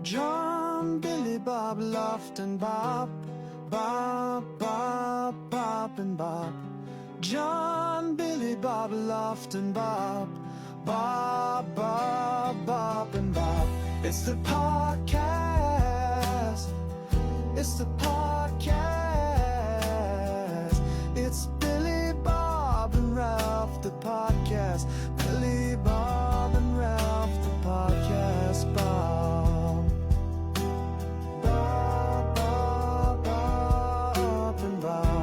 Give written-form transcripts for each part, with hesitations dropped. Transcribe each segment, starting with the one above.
John, Billy, Bob, Loft and Bob, Bob, Bob, Bob and Bob. John, Billy, Bob, Loft and Bob, Bob, Bob, Bob and Bob. It's the podcast. It's the podcast. It's Billy, Bob and Ralph, the podcast. Billy, Bob and Ralph, the podcast. Bob, Bob, Bob, Bob and Bob.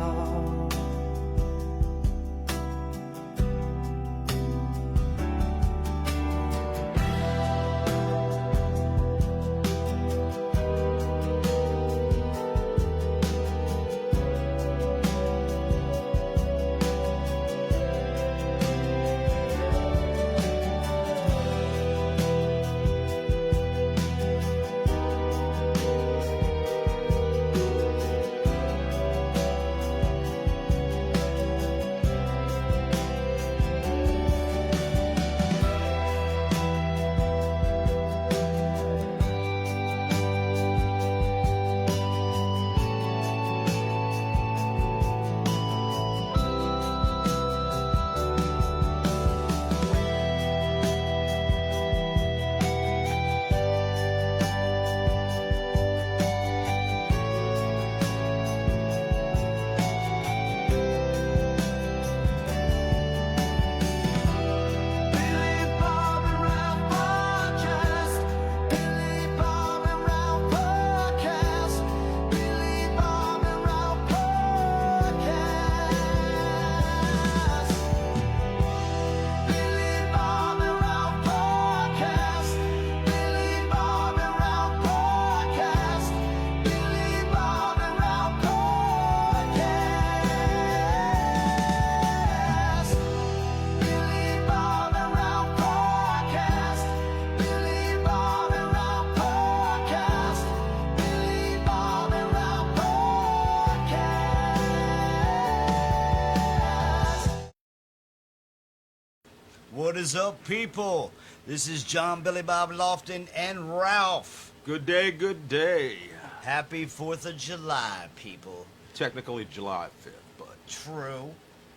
What is up, people? This is John, Billy, Bob, Lofton, and Ralph. Good day, good day. Happy 4th of July, people. Technically July 5th, but...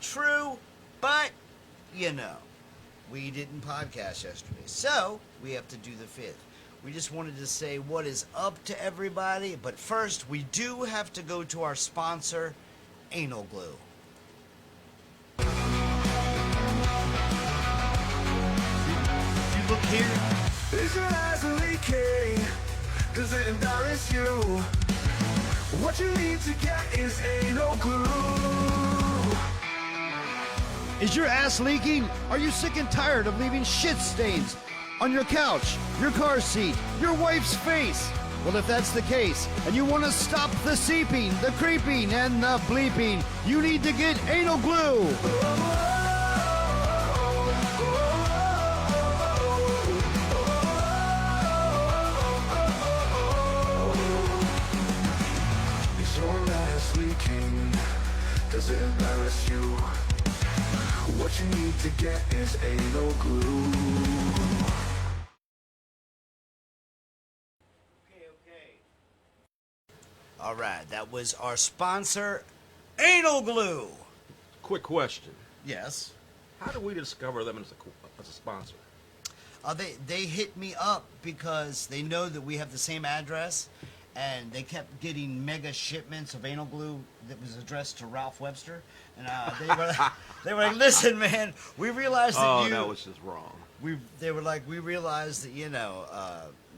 True, but, you know, we didn't podcast yesterday, so we have to do the 5th. We just wanted to say what is up to everybody, but first, we do have to go to our sponsor, Anal Glue. Look here. Is your eyes leaking? Does it embarrass you? What you need to get is anal glue. Is your ass leaking? Are you sick and tired of leaving shit stains on your couch, your car seat, your wife's face? Well, if that's the case, and you want to stop the seeping, the creeping, and the bleeping, you need to get anal glue. Does it embarrass you? What you need to get is anal glue. Okay. All right, that was our sponsor, Anal Glue. Quick question. Yes. How do we discover them as a sponsor? They hit me up because they know that we have the same address, and they kept getting mega shipments of anal glue that was addressed to Ralph Webster, and they were like, listen, man, we realized that that was just wrong. They were like, we realized that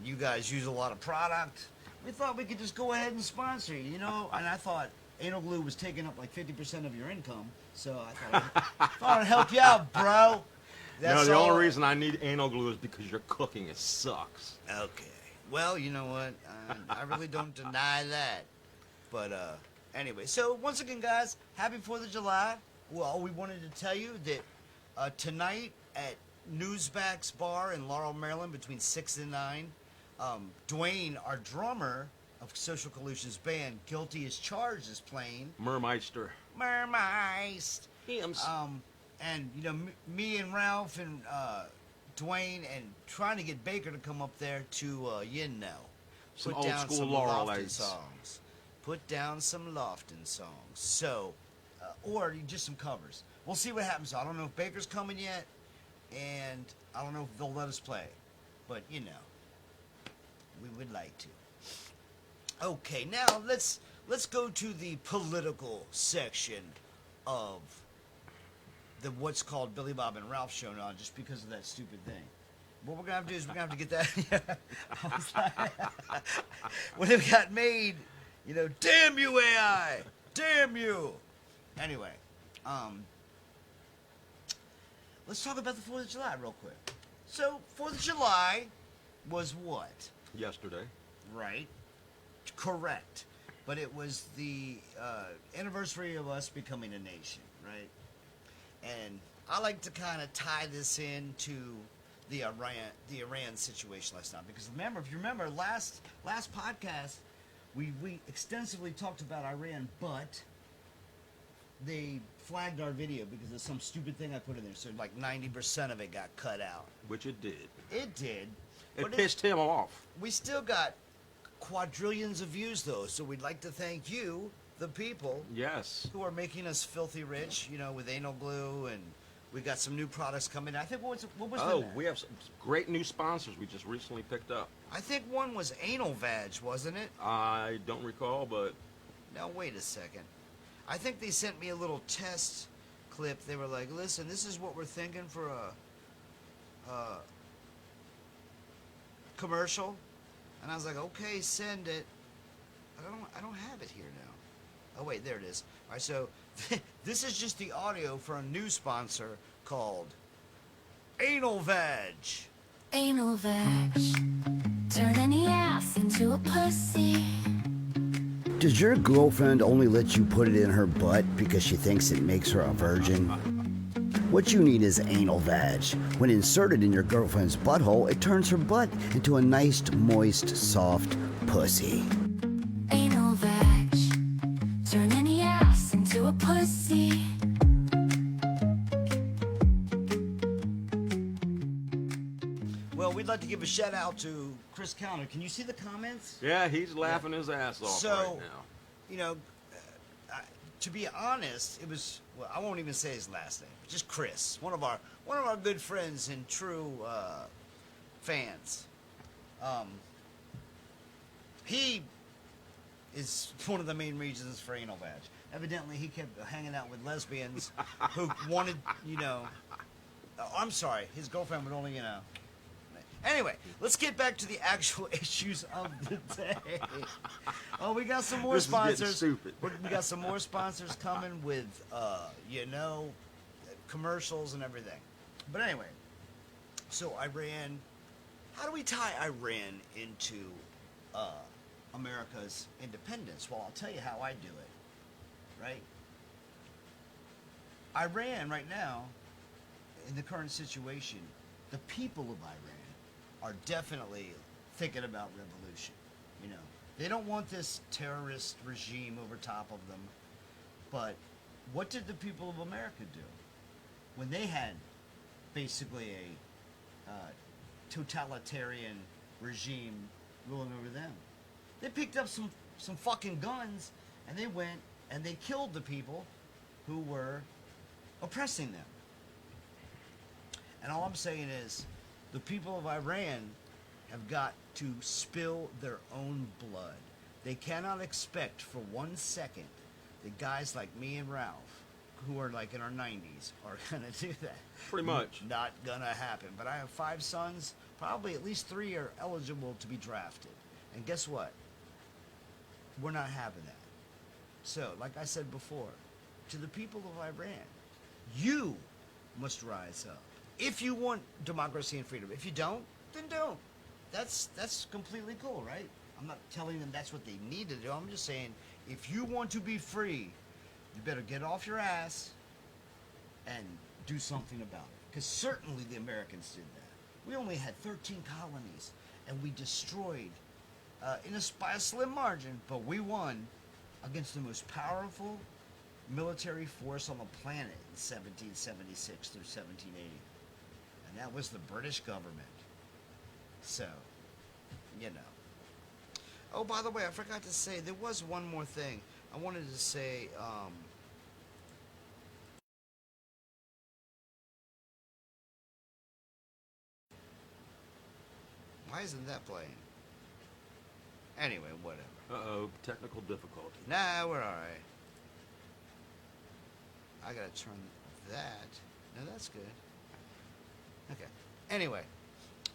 you guys use a lot of product. We thought we could just go ahead and sponsor you, you know. And I thought anal glue was taking up like 50% of your income, so I thought I'd help you out, bro. No, the only reason I need anal glue is because your cooking sucks. Okay. Well, you know what? I really don't deny that. But anyway, so once again, guys, happy 4th of July. Well, we wanted to tell you that tonight at Newsback's Bar in Laurel, Maryland, between 6 and 9, Dwayne, our drummer of Social Collusion's band, Guilty as Charged, is playing. Mermeister. Hymns. And, you know, me and Ralph and Dwayne and trying to get Baker to come up there to, Some put old down school some Laurel Lofton Aids. songs. Put down some Lofton songs. So, or just some covers. We'll see what happens. I don't know if Baker's coming yet, and I don't know if they'll let us play. But, you know, we would like to. Okay, now let's go to the political section of the what's called Billybob and Ralph show now, just because of that stupid thing. What we're gonna have to do is we're gonna have to get that. When it got made, you know, damn you AI, damn you. Anyway, let's talk about the 4th of July real quick. So 4th of July was what? Yesterday. Right. Correct. But it was the anniversary of us becoming a nation, right? And I like to kind of tie this into the Iran situation last night, because remember, if you remember last podcast, we extensively talked about Iran, but they flagged our video because of some stupid thing I put in there. So like 90% of it got cut out. Which it did. It did. It pissed him off. We still got quadrillions of views, though, so we'd like to thank you, the people, Yes. who are making us filthy rich, you know, with anal glue, and we got some new products coming. I think what was Oh, the, we have some great new sponsors we just recently picked up. I think one was Anal Vag, wasn't it? I don't recall, but Now wait a second. I think they sent me a little test clip. They were like, "Listen, this is what we're thinking for a commercial," and I was like, "Okay, send it." I don't have it here now. Oh wait, there it is. All right, so this is just the audio for a new sponsor called Anal Vag. Anal vag. Turn any ass into a pussy. Does your girlfriend only let you put it in her butt because she thinks it makes her a virgin? What you need is anal vag. When inserted in your girlfriend's butthole, it turns her butt into a nice, moist, soft pussy. Anal vag. Turn any ass into a pussy. Well, we'd like to give a shout out to Chris Counter. Can you see the comments? yeah, he's laughing his ass off So, right now. you know, to be honest, it was, well, I won't even say his last name, but just Chris, one of our good friends and true fans. He is one of the main reasons for anal vag. Evidently, he kept hanging out with lesbians who wanted, you know. I'm sorry, his girlfriend would only, you know. Anyway, let's get back to the actual issues of the day. Oh, we got some more This is getting sponsors. stupid. We got some more sponsors coming with, you know, commercials and everything. But anyway, so Iran. How do we tie Iran into America's independence? Well, I'll tell you how I do it. Right? Iran right now, in the current situation, the people of Iran are definitely thinking about revolution. You know, they don't want this terrorist regime over top of them. But what did the people of America do when they had basically a totalitarian regime ruling over them? They picked up some fucking guns and they went and they killed the people who were oppressing them. And all I'm saying is, the people of Iran have got to spill their own blood. They cannot expect for 1 second that guys like me and Ralph, who are like in our 90s, are going to do that. Pretty much. Not going to happen. But I have 5 sons. Probably at least 3 are eligible to be drafted. And guess what? We're not having that. So, like I said before, to the people of Iran, you must rise up. If you want democracy and freedom. If you don't, then don't. That's completely cool, right? I'm not telling them that's what they need to do. I'm just saying, if you want to be free, you better get off your ass and do something about it. Because certainly the Americans did that. We only had 13 colonies, and we destroyed, by a slim margin, but we won against the most powerful military force on the planet in 1776 through 1780. And that was the British government. So, you know. Oh, by the way, I forgot to say, there was one more thing. I wanted to say, why isn't that playing? Anyway, whatever. Uh-oh, technical difficulty. Nah, we're alright. I gotta turn that. No, that's good. Okay. Anyway,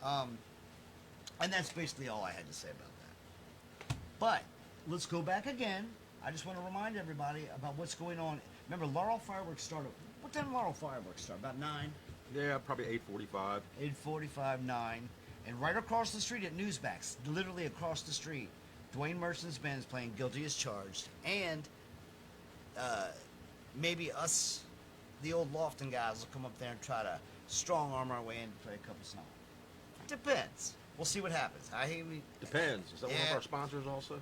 and that's basically all I had to say about that. But let's go back again. I just want to remind everybody about what's going on. Remember, Laurel fireworks start. What time Laurel fireworks start? About 9. Yeah, probably 8:45. 8:45, 9. And right across the street at Newsbacks, literally across the street, Dwayne Merchant's band is playing Guilty as Charged. And maybe us, the old Lofton guys, will come up there and try to strong arm our way in to play a couple songs. Depends. We'll see what happens. Depends. Is that one Yeah. of our sponsors also?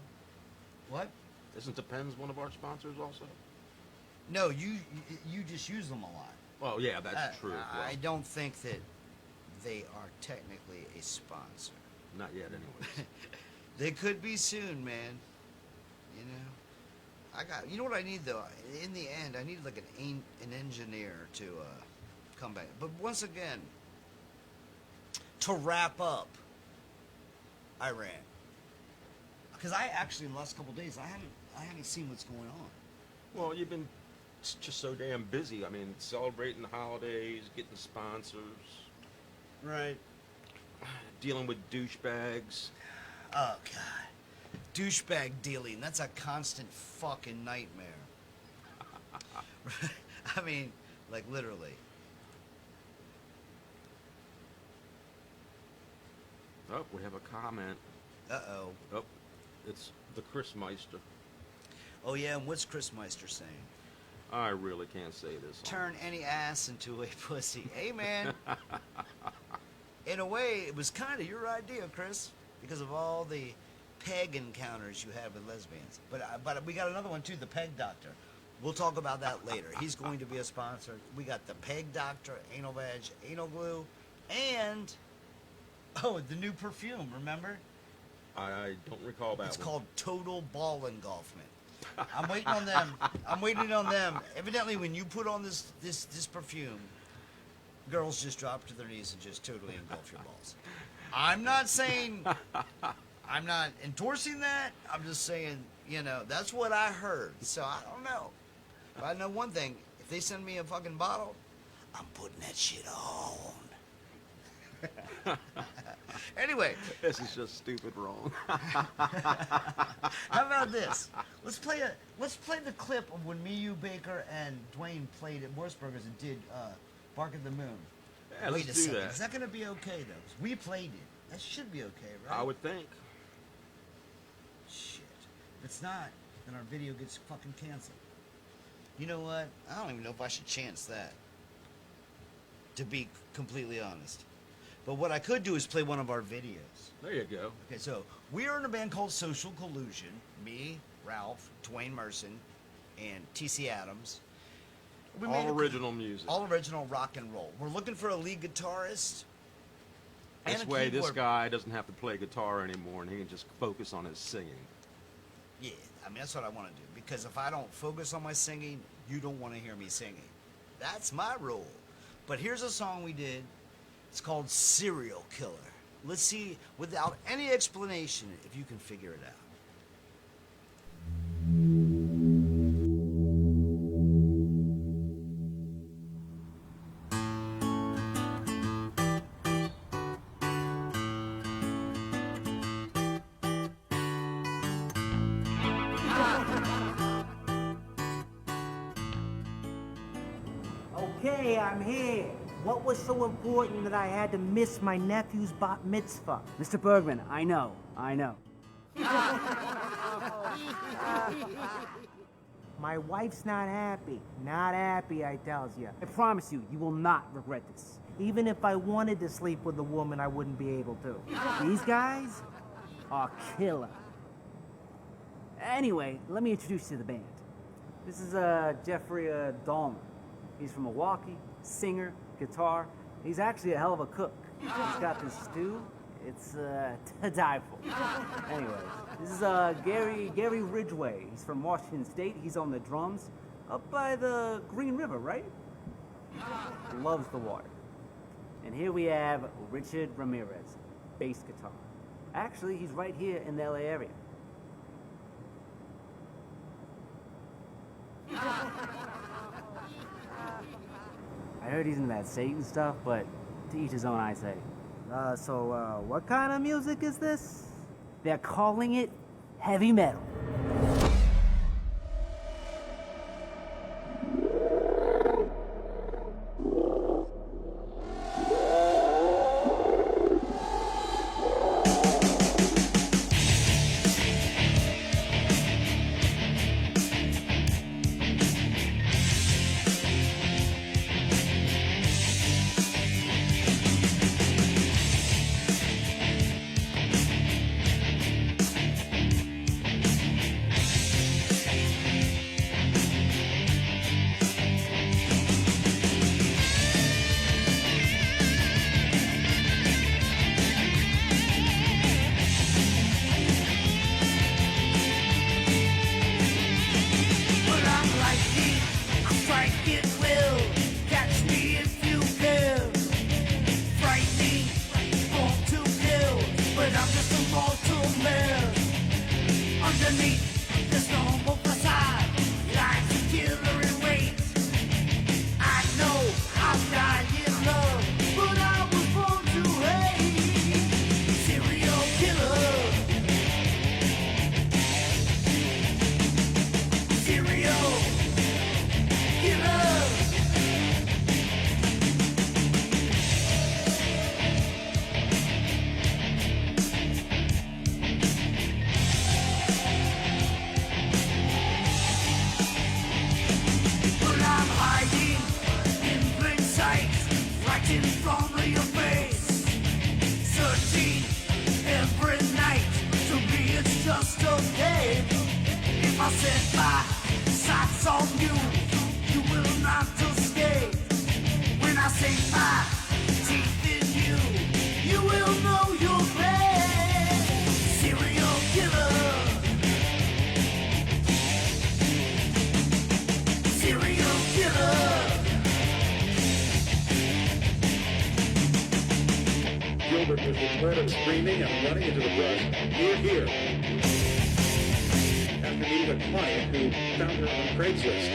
What? Isn't Depends one of our sponsors also? No, you just use them a lot. Well, yeah, that's true. I Well, don't think that they are technically a sponsor. not yet, anyways. They could be soon, man. You know, you know what I need though. In the end, I need like an engineer to come back. But once again, to wrap up, Iran, because I actually in the last couple of days I haven't seen what's going on. Well, you've been just so damn busy. I mean, celebrating the holidays, getting sponsors, Right. dealing with douchebags. Oh God, douchebag dealing. That's a constant fucking nightmare. I mean, like literally. Oh, we have a comment. Uh-oh. Oh, it's the Chris Meister. Oh yeah, and what's Chris Meister saying? I really can't say this. Turn any ass into a pussy. Hey man. In a way, it was kind of your idea, Chris, because of all the peg encounters you had with lesbians. But we got another one too, the Peg Doctor. We'll talk about that later. He's going to be a sponsor. We got the Peg Doctor, Anal Veg, Anal Glue, and the new perfume. Remember? I don't recall that. It's one. called Total Ball Engulfment. I'm waiting on them. I'm waiting on them. Evidently, when you put on this perfume, girls just drop to their knees and just totally engulf your balls. I'm not saying, I'm not endorsing that. I'm just saying, that's what I heard. So I don't know. But I know one thing. If they send me a fucking bottle, I'm putting that shit on. Anyway. This is just stupid wrong. How about this? Let's play the clip of when me, you, Baker, and Dwayne played at Morseburgers and did Bark at the Moon. Yeah, Wait let's a do second. that. Is that going to be okay, though? 'Cause we played it. That should be okay, right? I would think. Shit. If it's not, then our video gets fucking canceled. You know what? I don't even know if I should chance that. To be completely honest. But what I could do is play one of our videos. There you go. Okay, so we are in a band called Social Collusion. Me, Ralph, Dwayne Merson, and T.C. Adams. We made All original music. All original rock and roll. We're looking for a lead guitarist. This and a way, this keyboard. guy doesn't have to play guitar anymore, and he can just focus on his singing. Yeah, I mean, that's what I want to do. Because if I don't focus on my singing, you don't want to hear me singing. That's my rule. But here's a song we did. It's called Serial Killer. Let's see, without any explanation, if you can figure it out. Okay, I'm here. What was so important that I had to miss my nephew's bat mitzvah? Mr. Bergman, I know. My wife's not happy. Not happy, I tells you. I promise you, you will not regret this. Even if I wanted to sleep with a woman, I wouldn't be able to. These guys are killer. Anyway, let me introduce you to the band. This is Jeffrey Dahmer. He's from Milwaukee, singer, guitar. He's actually a hell of a cook. He's got this stew. It's to die for. Anyways, this is Gary Ridgway. He's from Washington State. He's on the drums up by the Green River, right? Loves the water. And here we have Richard Ramirez, bass guitar. Actually, he's right here in the LA area. I heard he's into that Satan stuff, but to each his own, I say. So what kind of music is this? They're calling it heavy metal. Gilbert was reported screaming and running into the brush near here after meeting a client who found her on Craigslist.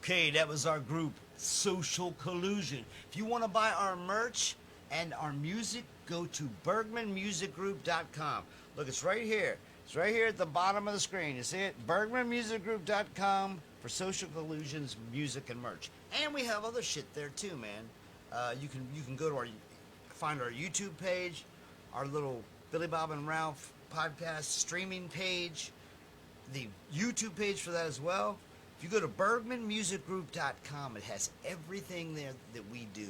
Okay, that was our group, Social Collusion. If you want to buy our merch and our music, go to BergmanMusicGroup.com. Look, it's right here. It's right here at the bottom of the screen. You see it? BergmanMusicGroup.com for Social Collusion's music and merch. And we have other shit there too, man. You can go to find our YouTube page, our little Billybob and Ralph podcast streaming page, the YouTube page for that as well. If you go to bergmanmusicgroup.com, it has everything there that we do.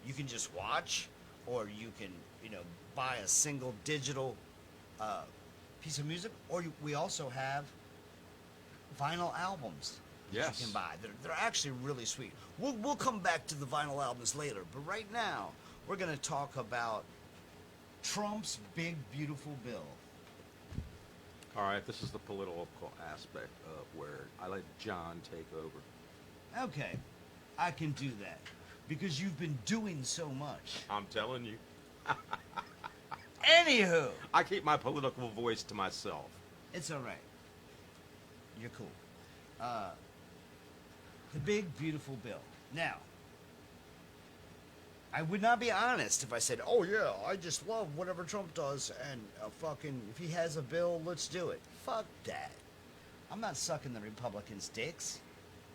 You can just watch, or you can, buy a single digital piece of music, or we also have vinyl albums that Yes. you can buy. They're actually really sweet. We'll come back to the vinyl albums later, but right now we're going to talk about Trump's big beautiful bill. All right, this is the political aspect of where I let John take over. Okay, I can do that because you've been doing so much. I'm telling you, Anywho, I keep my political voice to myself. it's all right. You're cool. The big beautiful bill. Now, I would not be honest if I said, "Oh yeah, I just love whatever Trump does, and fucking if he has a bill, let's do it." Fuck that. I'm not sucking the Republicans' dicks.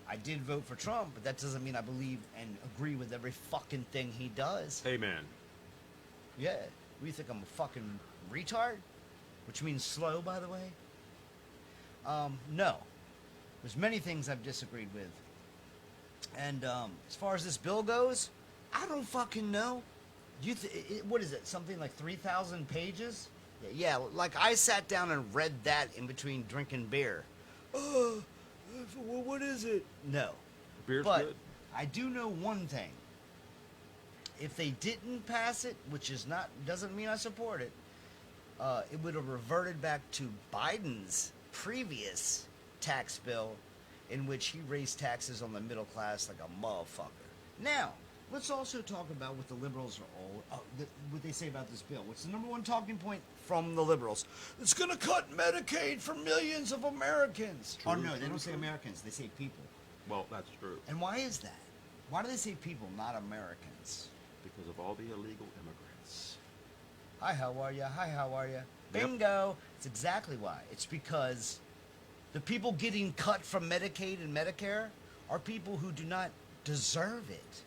I did vote for Trump, but that doesn't mean I believe and agree with every fucking thing he does. Amen. Yeah. What do you think, I'm a fucking retard? Which means slow, by the way. No. There's many things I've disagreed with. And as far as this bill goes, I don't fucking know. What is it? Something like 3,000 pages? Yeah, like I sat down and read that in between drinking beer. What is it? No. Beer's But good. I do know one thing. If they didn't pass it, which doesn't mean I support it, it would have reverted back to Biden's previous tax bill, in which he raised taxes on the middle class like a motherfucker. Now, let's also talk about what the liberals are what they say about this bill. What's the number one talking point from the liberals? It's going to cut Medicaid for millions of Americans. True, No, they true, don't say true. Americans. They say people. Well, that's true. And why is that? Why do they say people, not Americans? Because of all the illegal immigrants. Hi, how are ya? Hi, how are ya? Yep. Bingo! It's exactly why. It's because the people getting cut from Medicaid and Medicare are people who do not deserve it.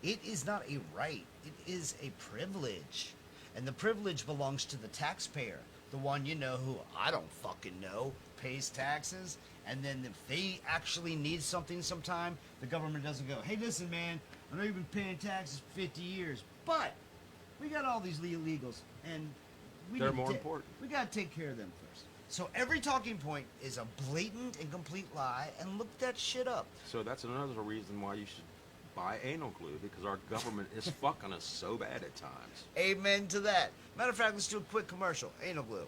It is not a right. It is a privilege. And the privilege belongs to the taxpayer. The one, who I don't fucking know, pays taxes. And then if they actually need something sometime, the government doesn't go, "Hey, listen, man, I know you've been paying taxes for 50 years, but we got all these illegals, and They're more important. We got to take care of them first." So every talking point is a blatant and complete lie, and look that shit up. So that's another reason why you should buy anal glue, because our government is fucking us so bad at times. Amen to that. Matter of fact, let's do a quick commercial. Anal glue.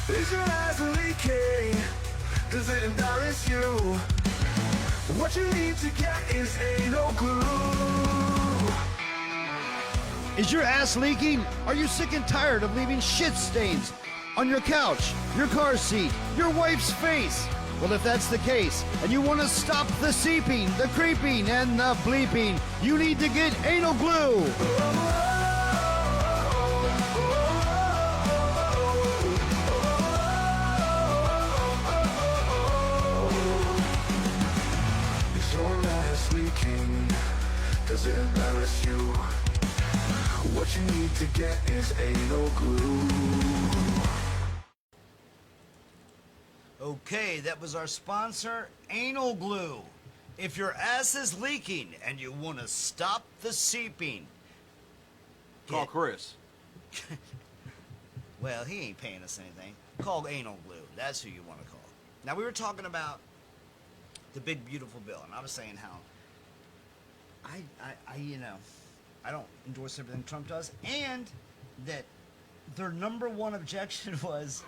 Is your eyes leaking? Does it embarrass you? What you need to get is anal glue. Is your ass leaking? Are you sick and tired of leaving shit stains on your couch, your car seat, your wife's face? Well, if that's the case, and you want to stop the seeping, the creeping, and the bleeping, you need to get anal glue. Is your ass leaking? Does it embarrass you? What you need to get is anal glue. Okay, that was our sponsor, Anal Glue. If your ass is leaking and you want to stop the seeping, Call get- Chris. well, he ain't paying us anything. Call Anal Glue. That's who you want to call. Now, we were talking about the big, beautiful bill, and I was saying how I don't endorse everything Trump does, and that their number one objection was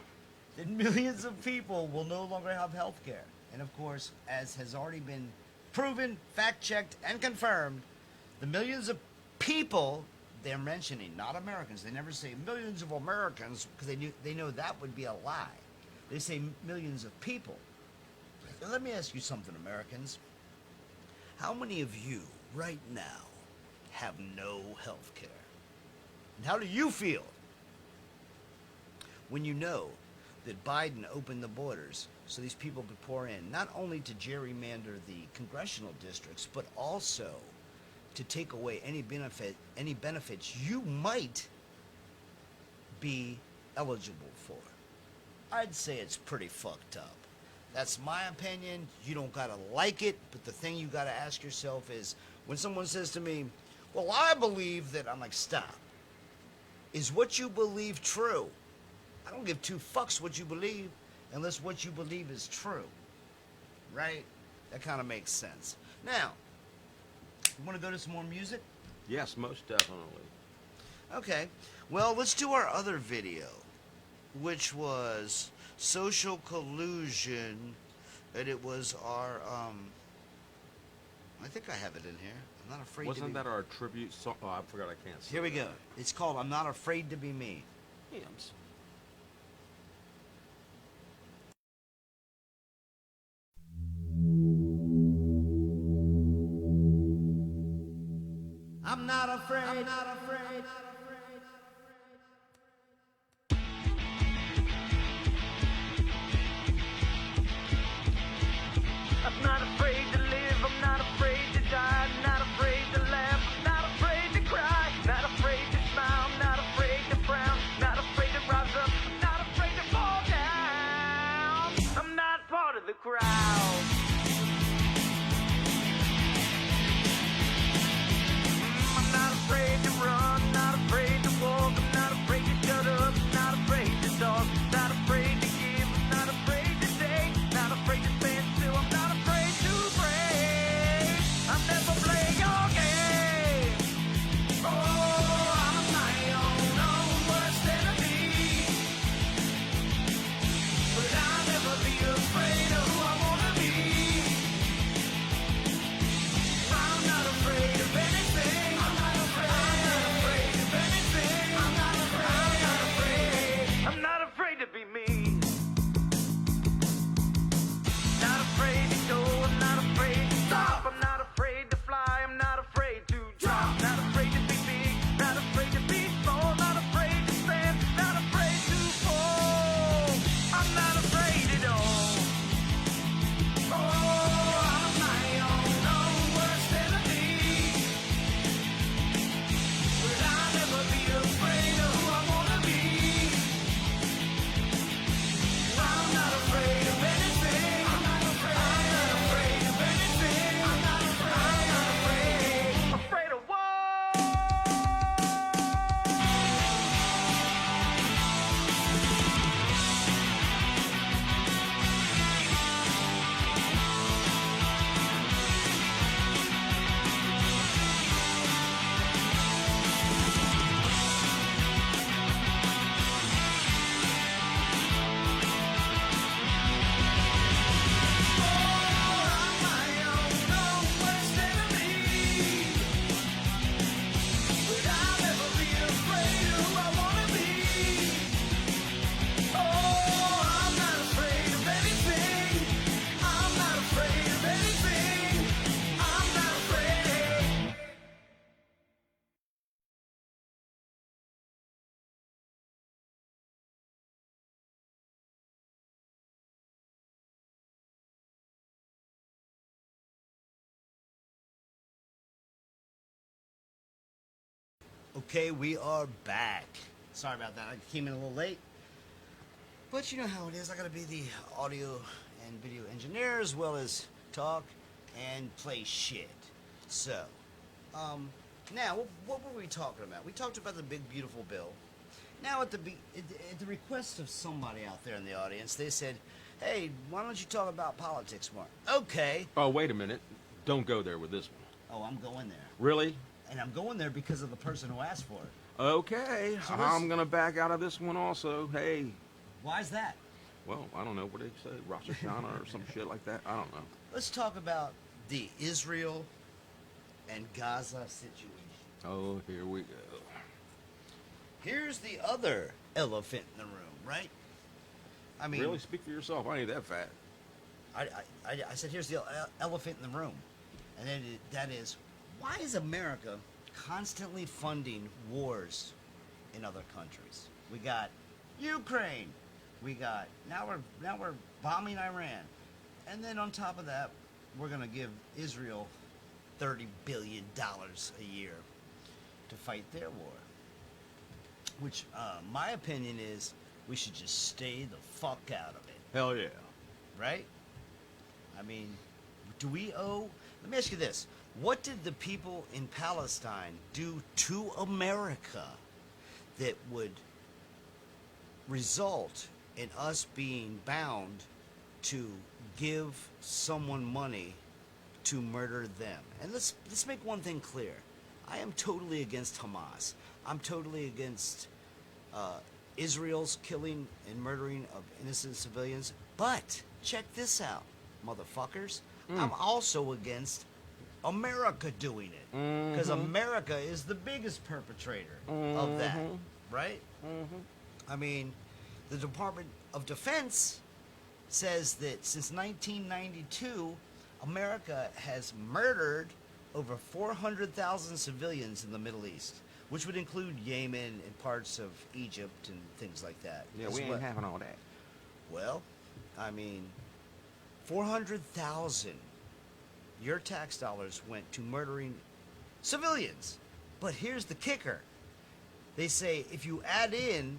that millions of people will no longer have health care. And of course, as has already been proven, fact-checked, and confirmed, the millions of people they're mentioning, not Americans. They never say millions of Americans because they know that would be a lie. They say millions of people. Now, let me ask you something, Americans. How many of you right now have no health care? And how do you feel when you know that Biden opened the borders so these people could pour in, not only to gerrymander the congressional districts, but also to take away any benefits you might be eligible for. I'd say it's pretty fucked up. That's my opinion. You don't gotta like it, but the thing you gotta ask yourself is, when someone says to me, well, I believe that, I'm like, stop. Is what you believe true? I don't give two fucks what you believe unless what you believe is true. Right? That kind of makes sense. Now, you want to go to some more music? Yes, most definitely. Okay. Well, let's do our other video, which was Social Collusion, and it was our, I think I have it in here. I'm not afraid to be... Wasn't that our tribute song? Oh, I forgot I can't say Here we go. that. It's called I'm Not Afraid to Be Me. Hymns. I'm not afraid. I'm not afraid. I'm not afraid to live, I'm not afraid to die, I'm not afraid to laugh, I'm not afraid to cry, not afraid to smile, I'm not afraid to frown, not afraid to rise up, I'm not afraid to fall down. I'm not part of the crowd. I'm not afraid to run, not afraid to walk, I'm not afraid to shut up, not afraid to talk, not afraid to give, I'm not afraid to take, not afraid to stand still, I'm not afraid to break. I'll never play your game. Oh, I'm my own worst enemy. But I'll never be afraid of who I wanna be. I'm not afraid of anything. I'm not afraid of anything. I'm not afraid. I'm not afraid to be me. Not afraid to go, I'm not afraid to stop. I'm not afraid to fly, I'm not afraid to drop. Not afraid to be big, not afraid to be small. Not afraid to stand, not afraid to fall. I'm not afraid at all. Oh, I'm my own worst enemy. But I'll never be afraid of who I wanna be. I'm not afraid of anything. I'm not afraid of anything. I'm not afraid. Afraid of what? I'm my own worst enemy. But I'll never be afraid of who I wanna be. Oh, I'm not afraid of anything. I'm not afraid of anything. I'm not afraid. Okay, we are back. Sorry about that. I came in a little late. But you know how it is. I gotta be the audio and video engineer as well as talk and play shit. So, now, what were we talking about? We talked about the big, beautiful bill. Now, at the request of somebody out there in the audience, they said, hey, why don't you talk about politics more? Okay. Oh, wait a minute. Don't go there with this one. Oh, I'm going there. Really? And I'm going there because of the person who asked for it. Okay. So let's- I'm going to back out of this one also. Hey. Why is that? Well, I don't know. What did they say? Rosh Hashanah or some shit like that? I don't know. Let's talk about the Israel and Gaza situation. Oh, here we go. Here's the other elephant in the room, right? I mean, Really? Speak for yourself. I ain't that fat. I said here's the elephant in the room, and then that is, why is America constantly funding wars in other countries? We got Ukraine, we got now we're bombing Iran, and then on top of that, we're gonna give Israel $30 billion a year to fight their war. Which, my opinion is, we should just stay the fuck out of it. Hell yeah. Right? I mean, do we owe... Let me ask you this. What did the people in Palestine do to America that would result in us being bound to give someone money to murder them? And let's make one thing clear. I am totally against Hamas. I'm totally against Israel's killing and murdering of innocent civilians. But check this out, motherfuckers. I'm also against America doing it. Because America is the biggest perpetrator of that. Right? I mean, the Department of Defense says that since 1992, America has murdered over 400,000 civilians in the Middle East, which would include Yemen and parts of Egypt and things like that. Yeah, we ain't having all that. Well, I mean, 400,000, your tax dollars went to murdering civilians. But here's the kicker. They say if you add in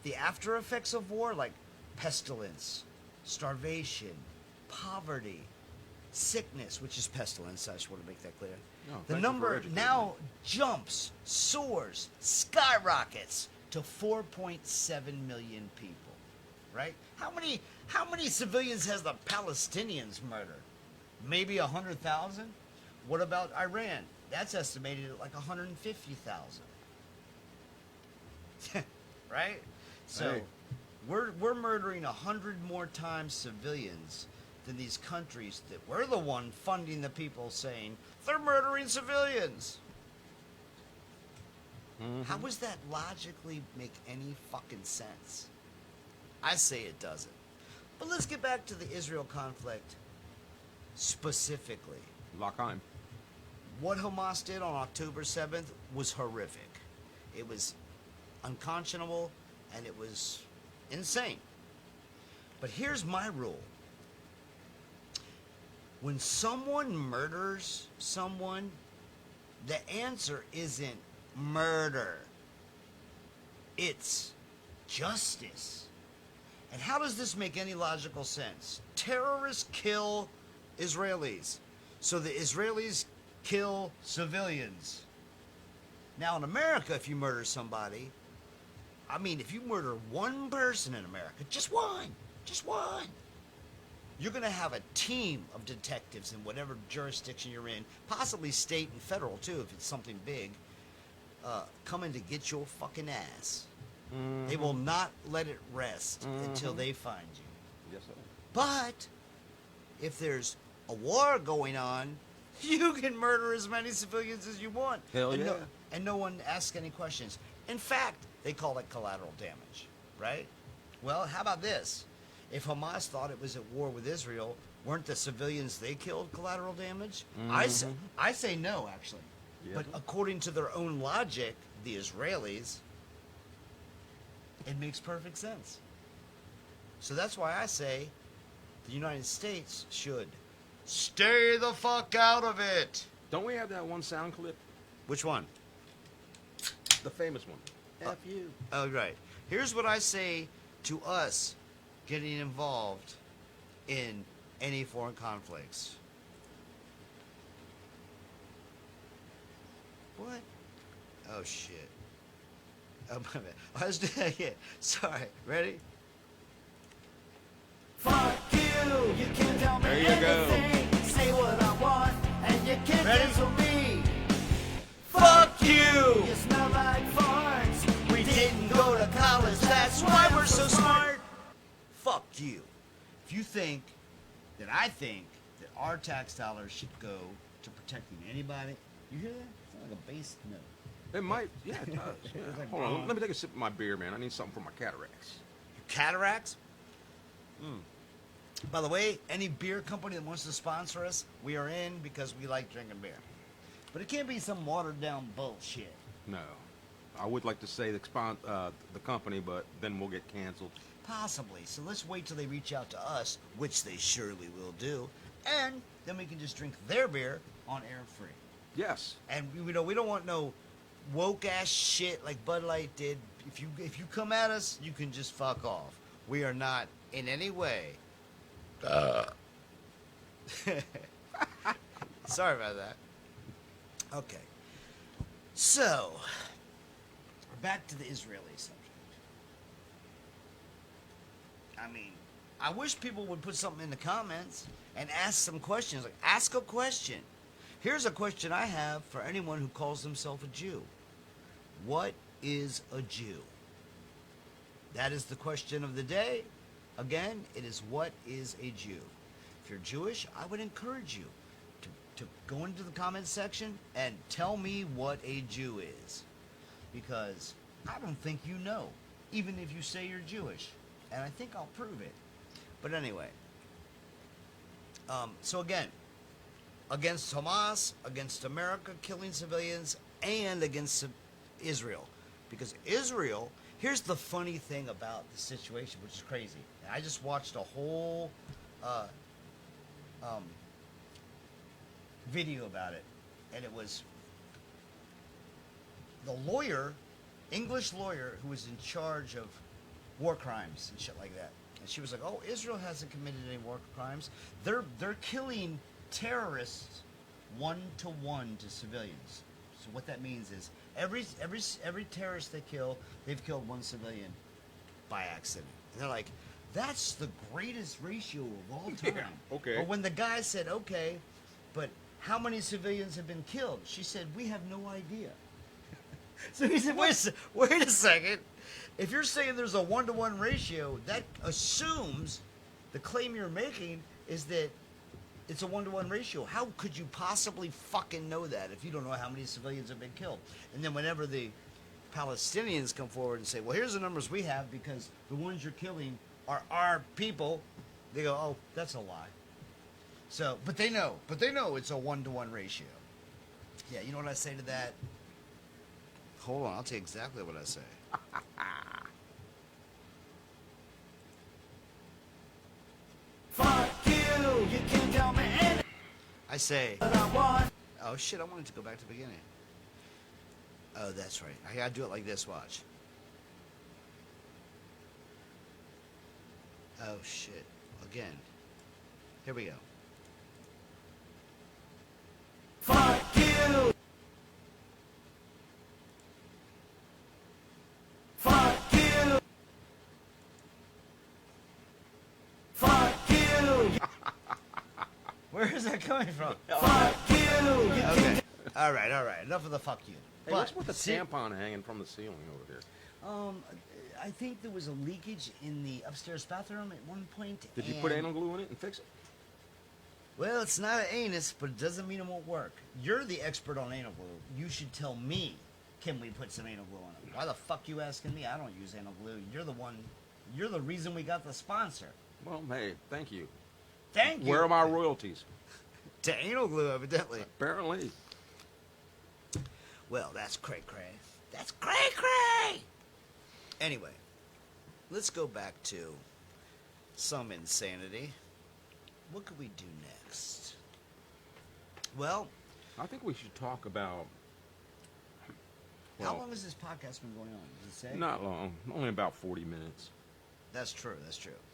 the after effects of war, like pestilence, starvation, poverty, sickness, which is pestilence, I just want to make that clear. No, The thank you for number educating now jumps, soars, skyrockets to 4.7 million people. Right? How many civilians has the Palestinians murdered? Maybe 100,000? What about Iran? That's estimated at like 150,000. Right? So Hey. we're murdering 100 more times civilians than these countries that we're the one funding the people saying they're murdering civilians. How does that logically make any fucking sense? I say it doesn't. But let's get back to the Israel conflict specifically. L'chaim. What Hamas did on October 7th was horrific. It was unconscionable and it was insane. But here's my rule. When someone murders someone, the answer isn't murder. It's justice. And how does this make any logical sense? Terrorists kill Israelis, so the Israelis kill civilians. Now in America, if you murder somebody, I mean, if you murder one person in America, just one, you're going to have a team of detectives in whatever jurisdiction you're in, possibly state and federal too, if it's something big, coming to get your fucking ass. They will not let it rest until they find you. Yes, sir. But if there's a war going on, you can murder as many civilians as you want. Hell and yeah. And no one asks any questions. In fact, they call it collateral damage, right? Well, how about this? If Hamas thought it was at war with Israel, weren't the civilians they killed collateral damage? I say no, actually. Yeah. But according to their own logic, the Israelis, it makes perfect sense. So that's why I say the United States should stay the fuck out of it. Don't we have that one sound clip? Which one? The famous one. F you. Oh, right. Here's what I say to us getting involved in any foreign conflicts. What? Oh, shit. Oh, my bad. I was doing it. Sorry. Ready? Fuck you, you can't tell me There you go. anything. Say what I want, and you can't Ready? cancel me. Fuck you! You smell like farts. We didn't go to college, that's why we're so smart. Fuck you. If you think that I think that our tax dollars should go to protecting anybody, you hear that? It's like a bass note. It might. Yeah, it does. Yeah. Hold on. Let me take a sip of my beer, man. I need something for my cataracts. Your cataracts? By the way, any beer company that wants to sponsor us, we are in because we like drinking beer. But it can't be some watered down bullshit. No. I would like to say the company, but then we'll get canceled. Possibly. So let's wait till they reach out to us, which they surely will do, and then we can just drink their beer on air free. Yes. And we don't want no woke ass shit like Bud Light did. If you come at us, you can just fuck off. We are not in any way. Sorry about that. Okay. So, back to the Israeli subject. I mean, I wish people would put something in the comments and ask some questions. Like, ask a question. Here's a question I have for anyone who calls themselves a Jew. What is a Jew? That is the question of the day. Again, it is what is a Jew? If you're Jewish, I would encourage you to go into the comments section and tell me what a Jew is. Because I don't think you know, even if you say you're Jewish. And I think I'll prove it. But anyway. So again, against Hamas, against America killing civilians, and against Israel. Because Israel, here's the funny thing about the situation, which is crazy. I just watched a whole video about it, and it was the lawyer, English lawyer, who was in charge of war crimes and shit like that. And she was like, "Oh, Israel hasn't committed any war crimes. They're killing terrorists 1-to-1 to civilians." So what that means is every terrorist they kill, they've killed one civilian by accident. And they're like, that's the greatest ratio of all time. Yeah, okay. But when the guy said, okay, but how many civilians have been killed? She said, we have no idea. So he said, wait a second. If you're saying there's a 1-to-1 ratio, that assumes the claim you're making is that it's a 1-to-1 ratio. How could you possibly fucking know that if you don't know how many civilians have been killed? And then whenever the Palestinians come forward and say, well, here's the numbers we have because the ones you're killing are our people, they go, oh, that's a lie. So, but they know it's a 1-to-1 ratio. Yeah, you know what I say to that? Hold on, I'll tell you exactly what I say. Fuck you, you can't tell me anything I say, I want. oh shit, I wanted to go back to the beginning. Oh, that's right. I gotta do it like this, watch. Oh shit. Again. Here we go. Fuck you. Fuck you. Fuck you. Where is that coming from? Fuck you. Okay. All right. Enough of the fuck you. Hey, what's with the see- tampon hanging from the ceiling over here? I think there was a leakage in the upstairs bathroom at one point. Did you put anal glue in it and fix it? Well, it's not an anus, but it doesn't mean it won't work. You're the expert on anal glue. You should tell me, can we put some anal glue on it? Why the fuck you asking me? I don't use anal glue. You're the reason we got the sponsor. Well, hey, thank you. Thank you. Where are my royalties? To anal glue, evidently. Apparently. Well, that's cray-cray. That's cray-cray! Anyway, let's go back to some insanity. What could we do next? Well, I think we should talk about... how well, long has this podcast been going on? Does it say? Not long. Only about 40 minutes. That's true.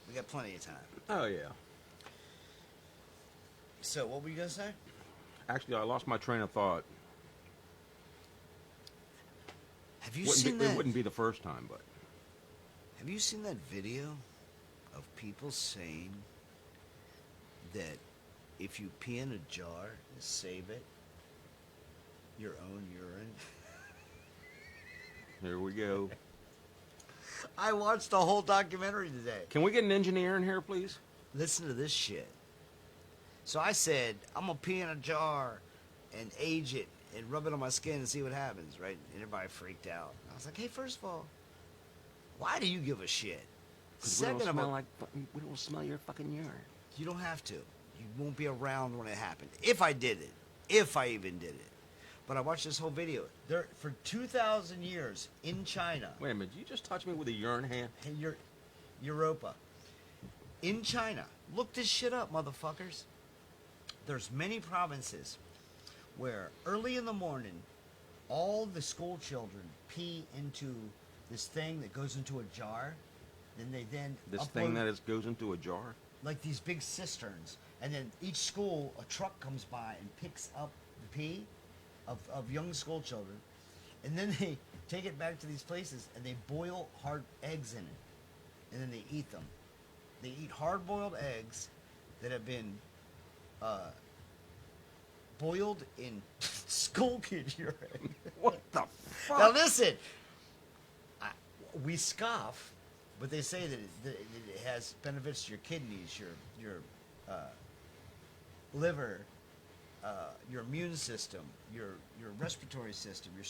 We got plenty of time. Oh, yeah. So, what were you going to say? Actually, I lost my train of thought. Have you seen that? It wouldn't be the first time, but... Have you seen that video of people saying that if you pee in a jar and save it, your own urine? Here we go. I watched the whole documentary today. Can we get an engineer in here, please? Listen to this shit. So I said, I'm going to pee in a jar and age it and rub it on my skin and see what happens, right? And everybody freaked out. I was like, hey, first of all, why do you give a shit? Second of all, we don't smell your fucking urine. you don't have to. You won't be around when it happened. If I did it. If I even did it. But I watched this whole video. There, for 2,000 years in China, Wait a minute, did you just touch me with a urine hand? in Europa, in China, look this shit up, motherfuckers. there's many provinces where early in the morning, all the school children pee into this thing that goes into a jar. Then they This thing that goes into a jar? like these big cisterns, and then each school, a truck comes by and picks up the pee of young school children, and then they take it back to these places and they boil hard eggs in it, and then they eat them. They eat hard-boiled eggs that have been boiled in school kid urine. What the fuck? Now listen, we scoff, but they say that it has benefits to your kidneys, your liver, your immune system, your respiratory system, your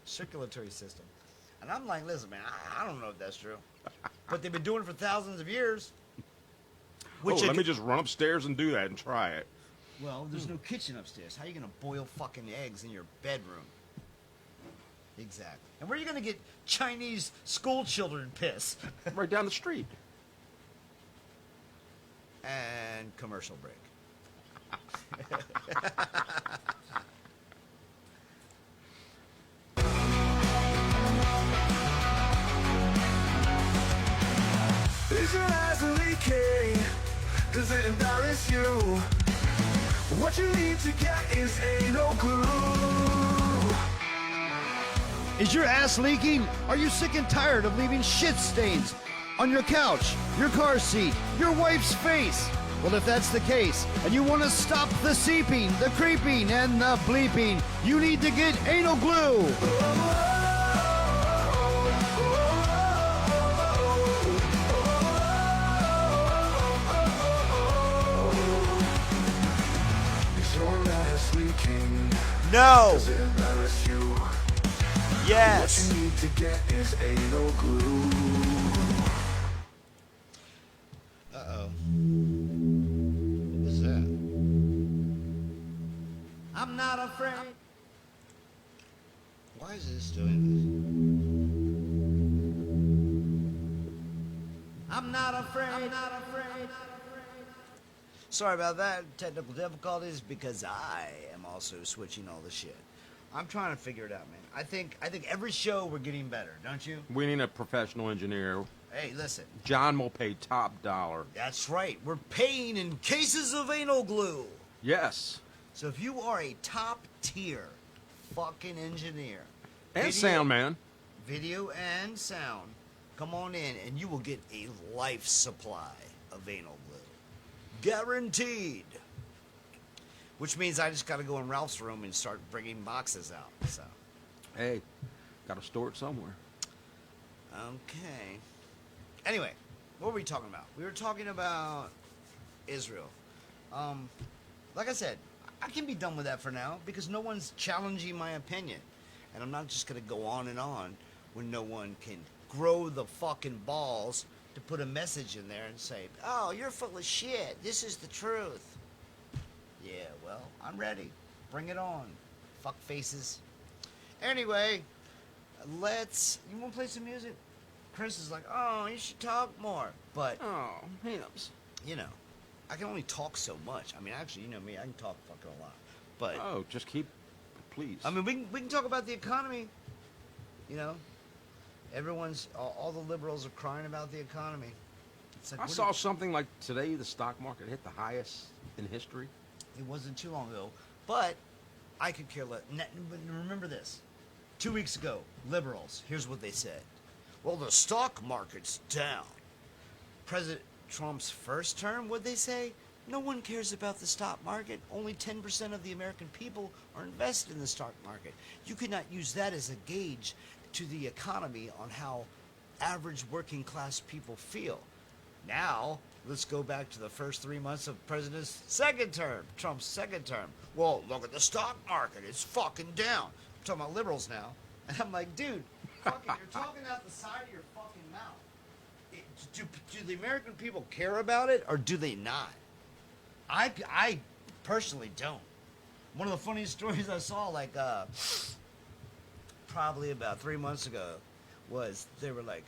circulatory system. And I'm like, listen, man, I don't know if that's true, but they've been doing it for thousands of years. Let me just run upstairs and do that and try it. Well, there's no kitchen upstairs. How are you going to boil fucking eggs in your bedroom? Exactly. And where are you going to get Chinese school children piss? Right down the street. And commercial break. Is your eyes leaking? Does it embarrass you? What you need to get is anal glue. Is your ass leaking? Are you sick and tired of leaving shit stains on your couch, your car seat, your wife's face? Well, if that's the case, and you want to stop the seeping, the creeping, and the bleeping, you need to get anal glue. Is your ass leaking? No. Does it embarrass you? Yes. What you need to get is anal glue. Uh-oh. What was that? I'm not afraid. Why is this doing this? I'm not afraid. I'm not afraid. Sorry about that. Technical difficulties because I am also switching all the shit. I'm trying to figure it out, man. I think every show we're getting better, don't you? We need a professional engineer. Hey, listen. John will pay top dollar. That's right. We're paying in cases of anal glue. Yes. So if you are a top tier fucking engineer, And sound man. video and sound, come on in and you will get a life supply of anal glue. Guaranteed. Which means I just got to go in Ralph's room and start bringing boxes out. So, Hey, got to store it somewhere. okay. Anyway, what were we talking about? We were talking about Israel. Like I said, I can be done with that for now because no one's challenging my opinion. And I'm not just going to go on and on when no one can grow the fucking balls to put a message in there and say, oh, you're full of shit. This is the truth. Yeah, well, I'm ready. Bring it on. Fuck faces. Anyway, you want to play some music? Chris is like, oh, you should talk more. But, Oh, hams. you know, I can only talk so much. I mean, actually, you know me, I can talk fucking a lot. But, Oh, just keep, please. I mean, we can talk about the economy. You know, all the liberals are crying about the economy. It's like, I saw something like today the stock market hit the highest in history. It wasn't too long ago, but I could care less. But remember this. 2 weeks ago, liberals, here's what they said. Well, the stock market's down. President Trump's first term, what'd they say? No one cares about the stock market. Only 10% of the American people are invested in the stock market. You could not use that as a gauge to the economy on how average working class people feel. Now, let's go back to the first 3 months of President's second term, Trump's second term. Well, look at the stock market. It's fucking down. I'm talking about liberals now. And I'm like, dude, fucking, you're talking out the side of your fucking mouth. Do the American people care about it or do they not? I personally don't. One of the funniest stories I saw, like, probably about 3 months ago, was they were like,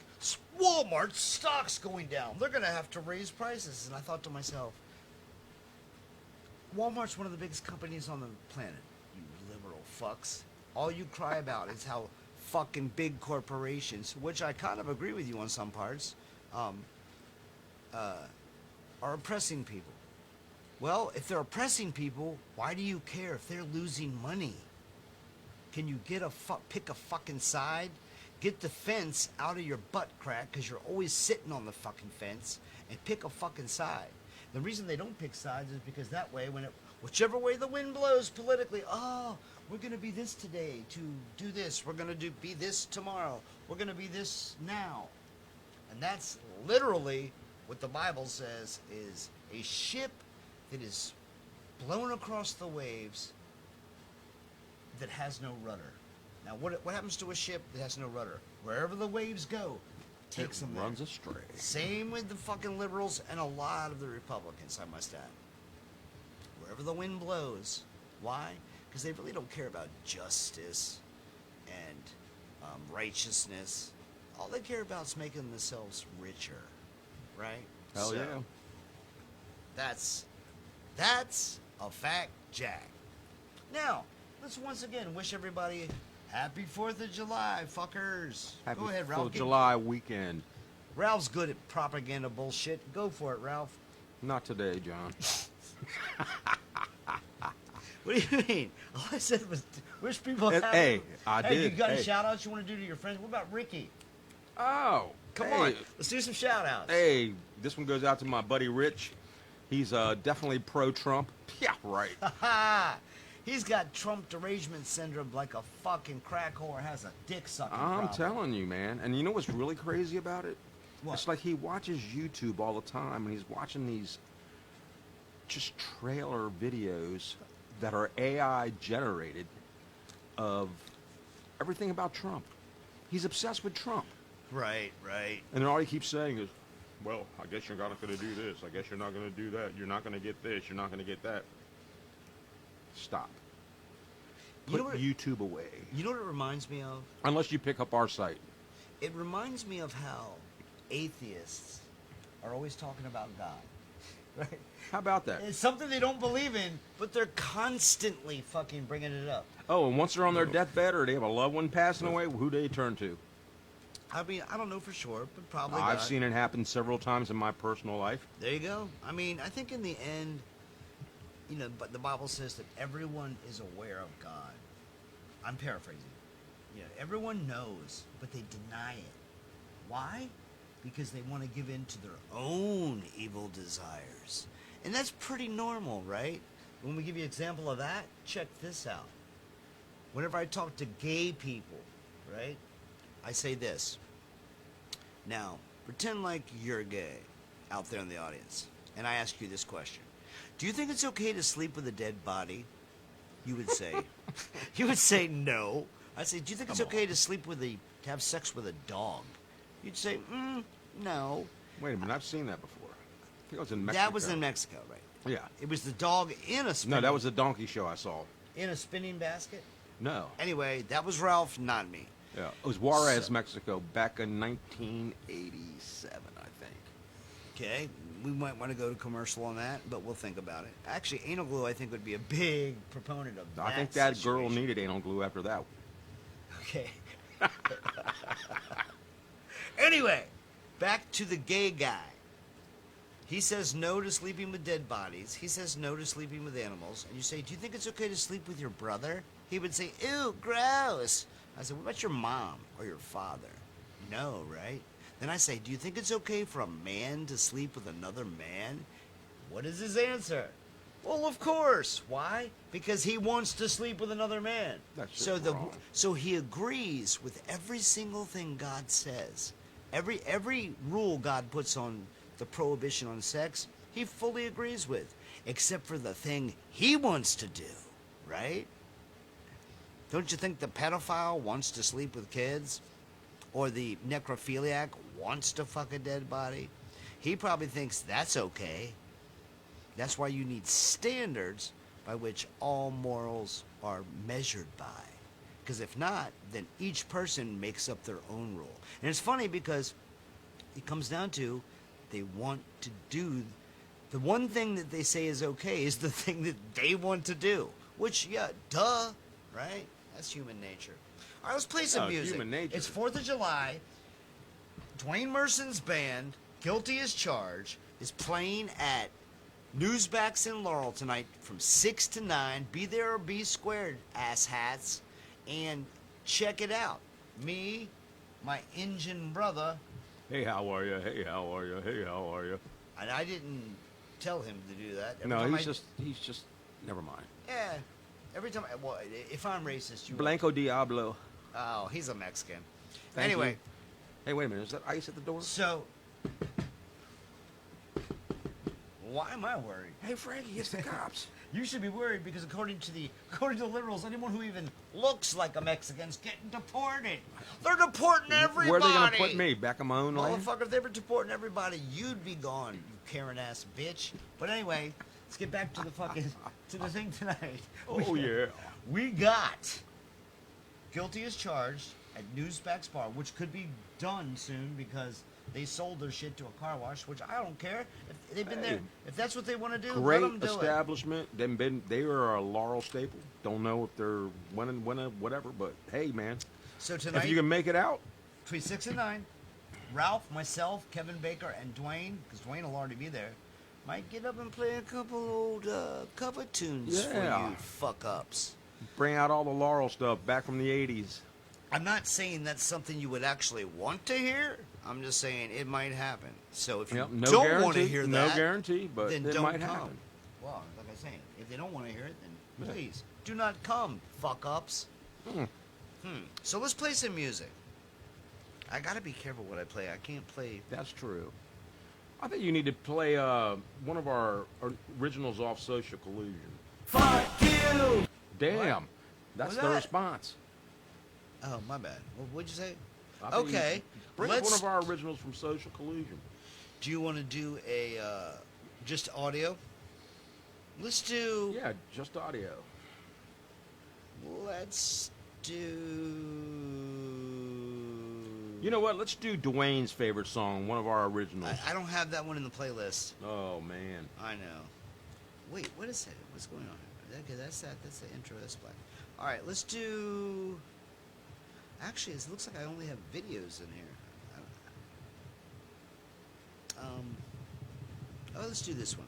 Walmart's stock's going down. They're going to have to raise prices. And I thought to myself, Walmart's one of the biggest companies on the planet. You liberal fucks. All you cry about is how fucking big corporations, which I kind of agree with you on some parts, are oppressing people. Well, if they're oppressing people, why do you care if they're losing money? Can you pick a fucking side? Get the fence out of your butt crack, because you're always sitting on the fucking fence, and pick a fucking side. The reason they don't pick sides is because that way, whichever way the wind blows politically, oh, we're going to be this today to do this. We're going to be this tomorrow. We're going to be this now. And that's literally what the Bible says is a ship that is blown across the waves that has no rudder. Now, what happens to a ship that has no rudder? Wherever the waves go, takes them there. Runs astray. Same with the fucking liberals and a lot of the Republicans, I must add. Wherever the wind blows. Why? Because they really don't care about justice and righteousness. All they care about is making themselves richer, right? Hell yeah. That's a fact, Jack. Now, let's once again wish everybody happy 4th of July, fuckers. Happy Go ahead, 4th Ralph. of July weekend. Ralph's good at propaganda bullshit. Go for it, Ralph. Not today, John. What do you mean? All I said was wish people happy. Hey, I did. You got any Hey. shout-outs you want to do to your friends? What about Ricky? Oh, Come hey. on. Let's do some shout-outs. Hey, this one goes out to my buddy Rich. He's definitely pro-Trump. Yeah, right. Ha! He's got Trump derangement syndrome like a fucking crack whore has a dick sucking I'm problem. telling you, man. And you know what's really crazy about it? What? It's like he watches YouTube all the time, and he's watching these just trailer videos that are AI generated of everything about Trump. He's obsessed with Trump. Right, right. And then all he keeps saying is, well, I guess you're not going to do this. I guess you're not going to do that. You're not going to get this. You're not going to get that. Stop. You know Put what- YouTube away. You know what it reminds me of? Unless you pick up our site. It reminds me of how atheists are always talking about God. Right? How about that? It's something they don't believe in, but they're constantly fucking bringing it up. Oh, and once they're on their deathbed or they have a loved one passing away, who do they turn to? I mean, I don't know for sure, but probably I've God. seen it happen several times in my personal life. There you go. I mean, I think in the end, you know, but the Bible says that everyone is aware of God. I'm paraphrasing. You know, everyone knows, but they deny it. Why? Because they want to give in to their own evil desires. And that's pretty normal, right? When we give you an example of that, check this out. Whenever I talk to gay people, right, I say this. Now, pretend like you're gay out there in the audience, and I ask you this question. Do you think it's okay to sleep with a dead body? You would say, no. I say, do you think it's okay to have sex with a dog? You'd say, no. Wait a minute, I've seen that before. I think it was in Mexico. That was in Mexico, right? Yeah. It was the dog in a spinning, No, that was a donkey show I saw. in a spinning basket. No. Anyway, that was Ralph, not me. Yeah. It was Juarez, So- Mexico, back in 1987, I think. Okay, we might want to go to commercial on that, but we'll think about it. Actually, anal glue, I think, would be a big proponent of that. I think that girl situation. needed anal glue after that. Okay. Anyway, back to the gay guy. He says no to sleeping with dead bodies. He says no to sleeping with animals. And you say, do you think it's okay to sleep with your brother? He would say, ew, gross. I said, what about your mom or your father? No, right? Then I say, do you think it's okay for a man to sleep with another man? What is his answer? Well, of course. Why? Because he wants to sleep with another man. That's just wrong. So he agrees with every single thing God says. Every rule God puts on the prohibition on sex, he fully agrees with, except for the thing he wants to do, right? Don't you think the pedophile wants to sleep with kids? Or the necrophiliac wants to fuck a dead body? He probably thinks that's okay. That's why you need standards by which all morals are measured by. Because if not, then each person makes up their own rule. And it's funny because it comes down to they want to do The one thing that they say is okay is the thing that they want to do. Which, yeah, duh, right? That's human nature. All right, let's play some music. Human nature. It's 4th of July. Dwayne Merson's band, Guilty as Charged, is playing at Newsbacks in Laurel tonight from 6 to 9. Be there or be squared, asshats. And check it out. Me, my Injun brother. Hey, how are you? Hey, how are you? Hey, how are you? And I didn't tell him to do that. Every No, time he's just, never mind. Yeah. Every time, well, if I'm racist, you... Blanco Diablo. Oh, he's a Mexican. Thank Anyway. you. Hey, wait a minute. Is that ice at the door? So, why am I worried? Hey, Frankie, it's the cops. You should be worried because according to the liberals, anyone who even looks like a Mexican's getting deported. They're deporting everybody. Where are they going to put me? Back in my own land? Motherfucker, if they were deporting everybody, you'd be gone, you Karen-ass bitch. But anyway, let's get back to the fucking, to the thing tonight. Oh, yeah. We got Guilty as Charged at Newsbacks Bar, which could be done soon because they sold their shit to a car wash, which I don't care. If they've been there, if that's what they want to do, let Great them do establishment. They are a Laurel staple. Don't know if they're winning, whatever, but hey, man. So tonight, If you can make it out. between 6 and 9, Ralph, myself, Kevin Baker, and Dwayne, because Dwayne will already be there, might get up and play a couple old cover tunes for Yeah. you fuck-ups. Bring out all the Laurel stuff back from the 80s. I'm not saying that's something you would actually want to hear. I'm just saying it might happen. So if you Yep, no don't want to guarantee, hear no that, guarantee, but then it don't might come. happen. Well, like I was saying, if they don't want to hear it, then Yeah. please do not come, fuck-ups. So let's play some music. I gotta be careful what I play. I can't play. That's true. I think you need to play one of our originals off Social Collusion. Fuck you! Damn. That's What's the that? response. Oh, my bad. What'd you say? I think you Okay. Bring up one Let's. of our originals from Social Collusion. Do you want to do a just audio? Let's do. Yeah, just audio. Let's do. You know what? Let's do Dwayne's favorite song, one of our originals. I don't have that one in the playlist. Oh, man. I know. Wait, what is that? What's going on? Okay, that's that. That's the intro. That's black. All right, let's do. Actually, it looks like I only have videos in here. Oh, let's do this one.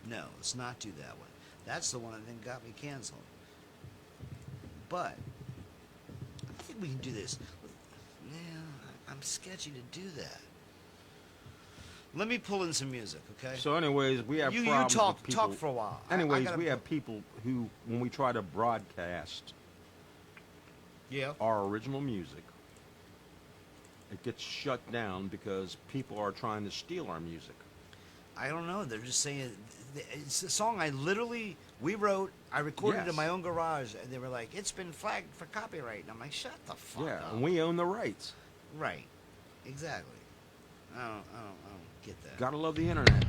No, let's not do that one. That's the one I think got me canceled. But I think we can do this. Yeah, I'm sketchy to do that. Let me pull in some music, okay? So, anyways, we have you problems talk with people. talk for a while. I Anyways, gotta we have people who, when we try to broadcast Yeah. our original music, it gets shut down because people are trying to steal our music. I don't know. They're just saying it's a song we wrote. I recorded Yes. in my own garage, and they were like, "It's been flagged for copyright." And I'm like, "Shut the fuck Yeah, up!" and we own the rights. Right. Exactly. I don't get that. Gotta love the internet.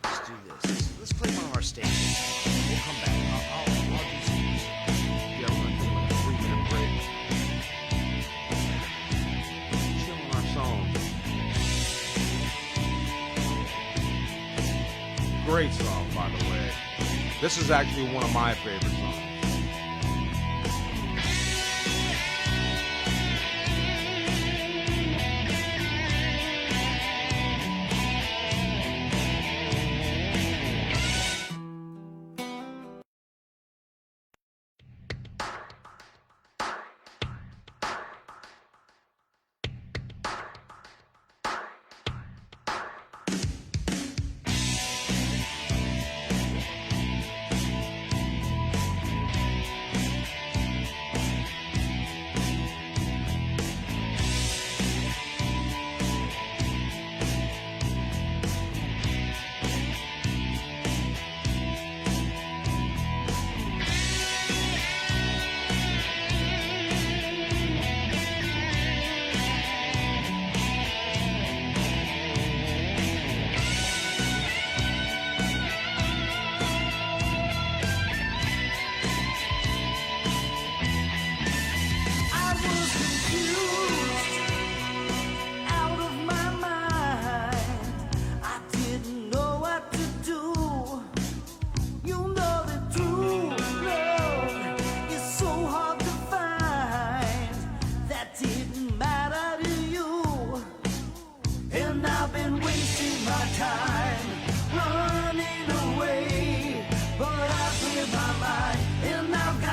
Let's do this. Let's play one of our stations. We'll come back. I'll do some music. Yeah, we're gonna take like a 3-minute break. Chill on our songs. Great song, by the way. This is actually one of my favorite songs.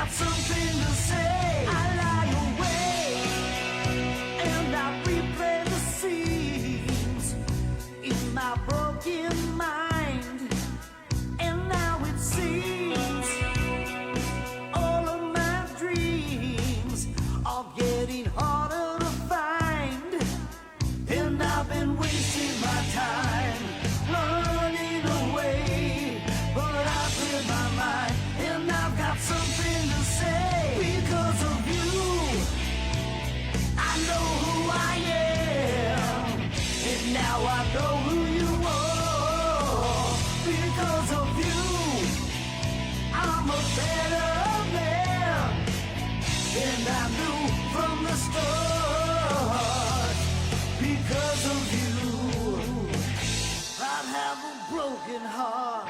got something to say. I lie awake and I replay the scenes in my broken mind. And now it seems all of my dreams are getting harder to find. And I've been wasting my time running away, but I've cleared my mind and I've got something to say. Because of you, I know who I am, and now I know who you are. Because of you, I'm a better man, and I knew from the start. Because of you, I'd have a broken heart.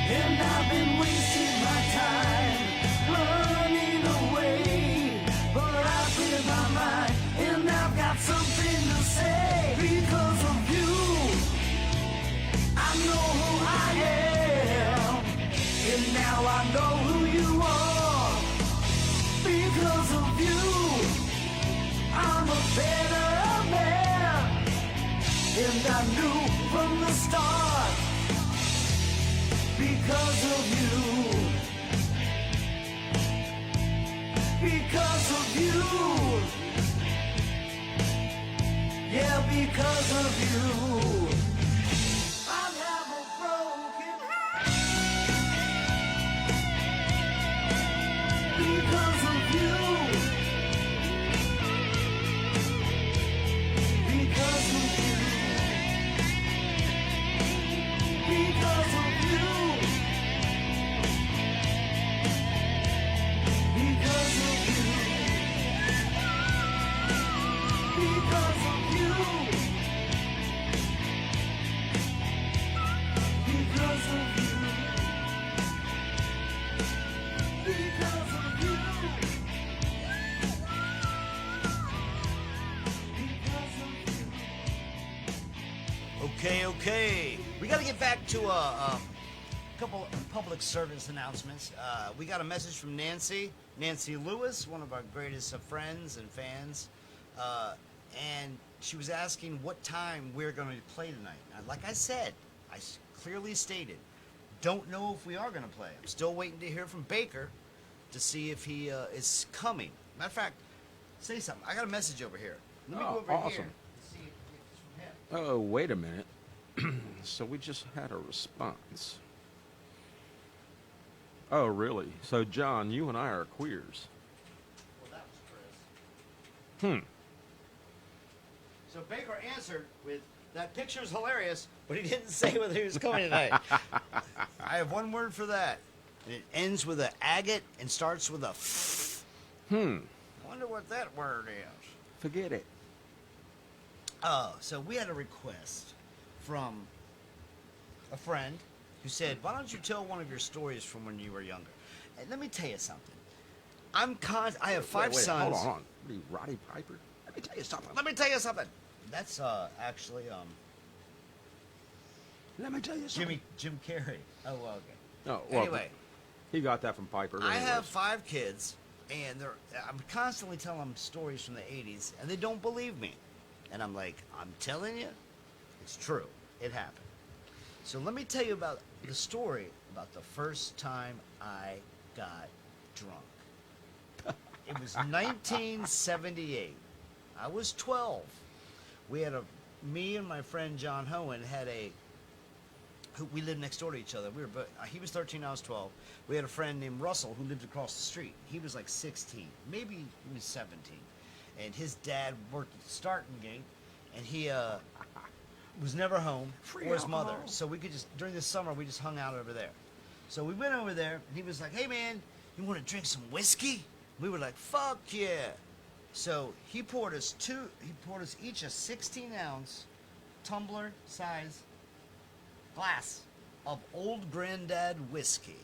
And I've been wasting my time running away, but I've cleared my mind and I've got something to say. Because of you, I know who I am, and now I know who you are. Because of you, I'm a better man, and I knew from the start. Because of you, because of you, yeah, because of you, I have a broken heart. Because of you, because of you, because of you. Because of you, because of you, because of you, because of you, because of you. Okay. We got to get back to a couple of public service announcements. We got a message from Nancy Lewis, one of our greatest friends and fans, and she was asking what time we're going to play tonight. Now, like I said, I clearly stated, don't know if we are going to play. I'm still waiting to hear from Baker to see if he is coming. Matter of fact, say something. I got a message over here. Let me go over awesome. here and see if it's from him. Oh, wait a minute. So we just had a response. Oh, really? So, John, you and I are queers. Well, that was Chris. Hmm. So Baker answered with, that picture's hilarious, but he didn't say whether he was coming tonight. I have one word for that. And it ends with an agate and starts with a f. Hmm. I wonder what that word is. Forget it. Oh, so we had a request from a friend who said, why don't you tell one of your stories from when you were younger? And let me tell you something. I have five Wait, sons. hold on. What are you, Roddy Piper? Let me tell you something. That's actually Let me tell you something. Jim Carrey. Oh, well, okay. Oh, well, Anyway, he got that from Piper. I anyways. have 5 kids, and I'm constantly telling them stories from the 80s, and they don't believe me. And I'm like, I'm telling you, it's true. It happened. So let me tell you about the story about the first time I got drunk. It was 1978. I was 12. Me and my friend John Hohen had we lived next door to each other. We were he was 13, I was 12. We had a friend named Russell who lived across the street. He was like 16, maybe he was 17, and his dad worked at the starting gate, and he was never home, or his mother. So we could just, during the summer, we just hung out over there. So we went over there, and he was like, "Hey man, you want to drink some whiskey?" We were like, "Fuck yeah!" So he poured us each a 16-ounce tumbler size glass of Old Granddad whiskey.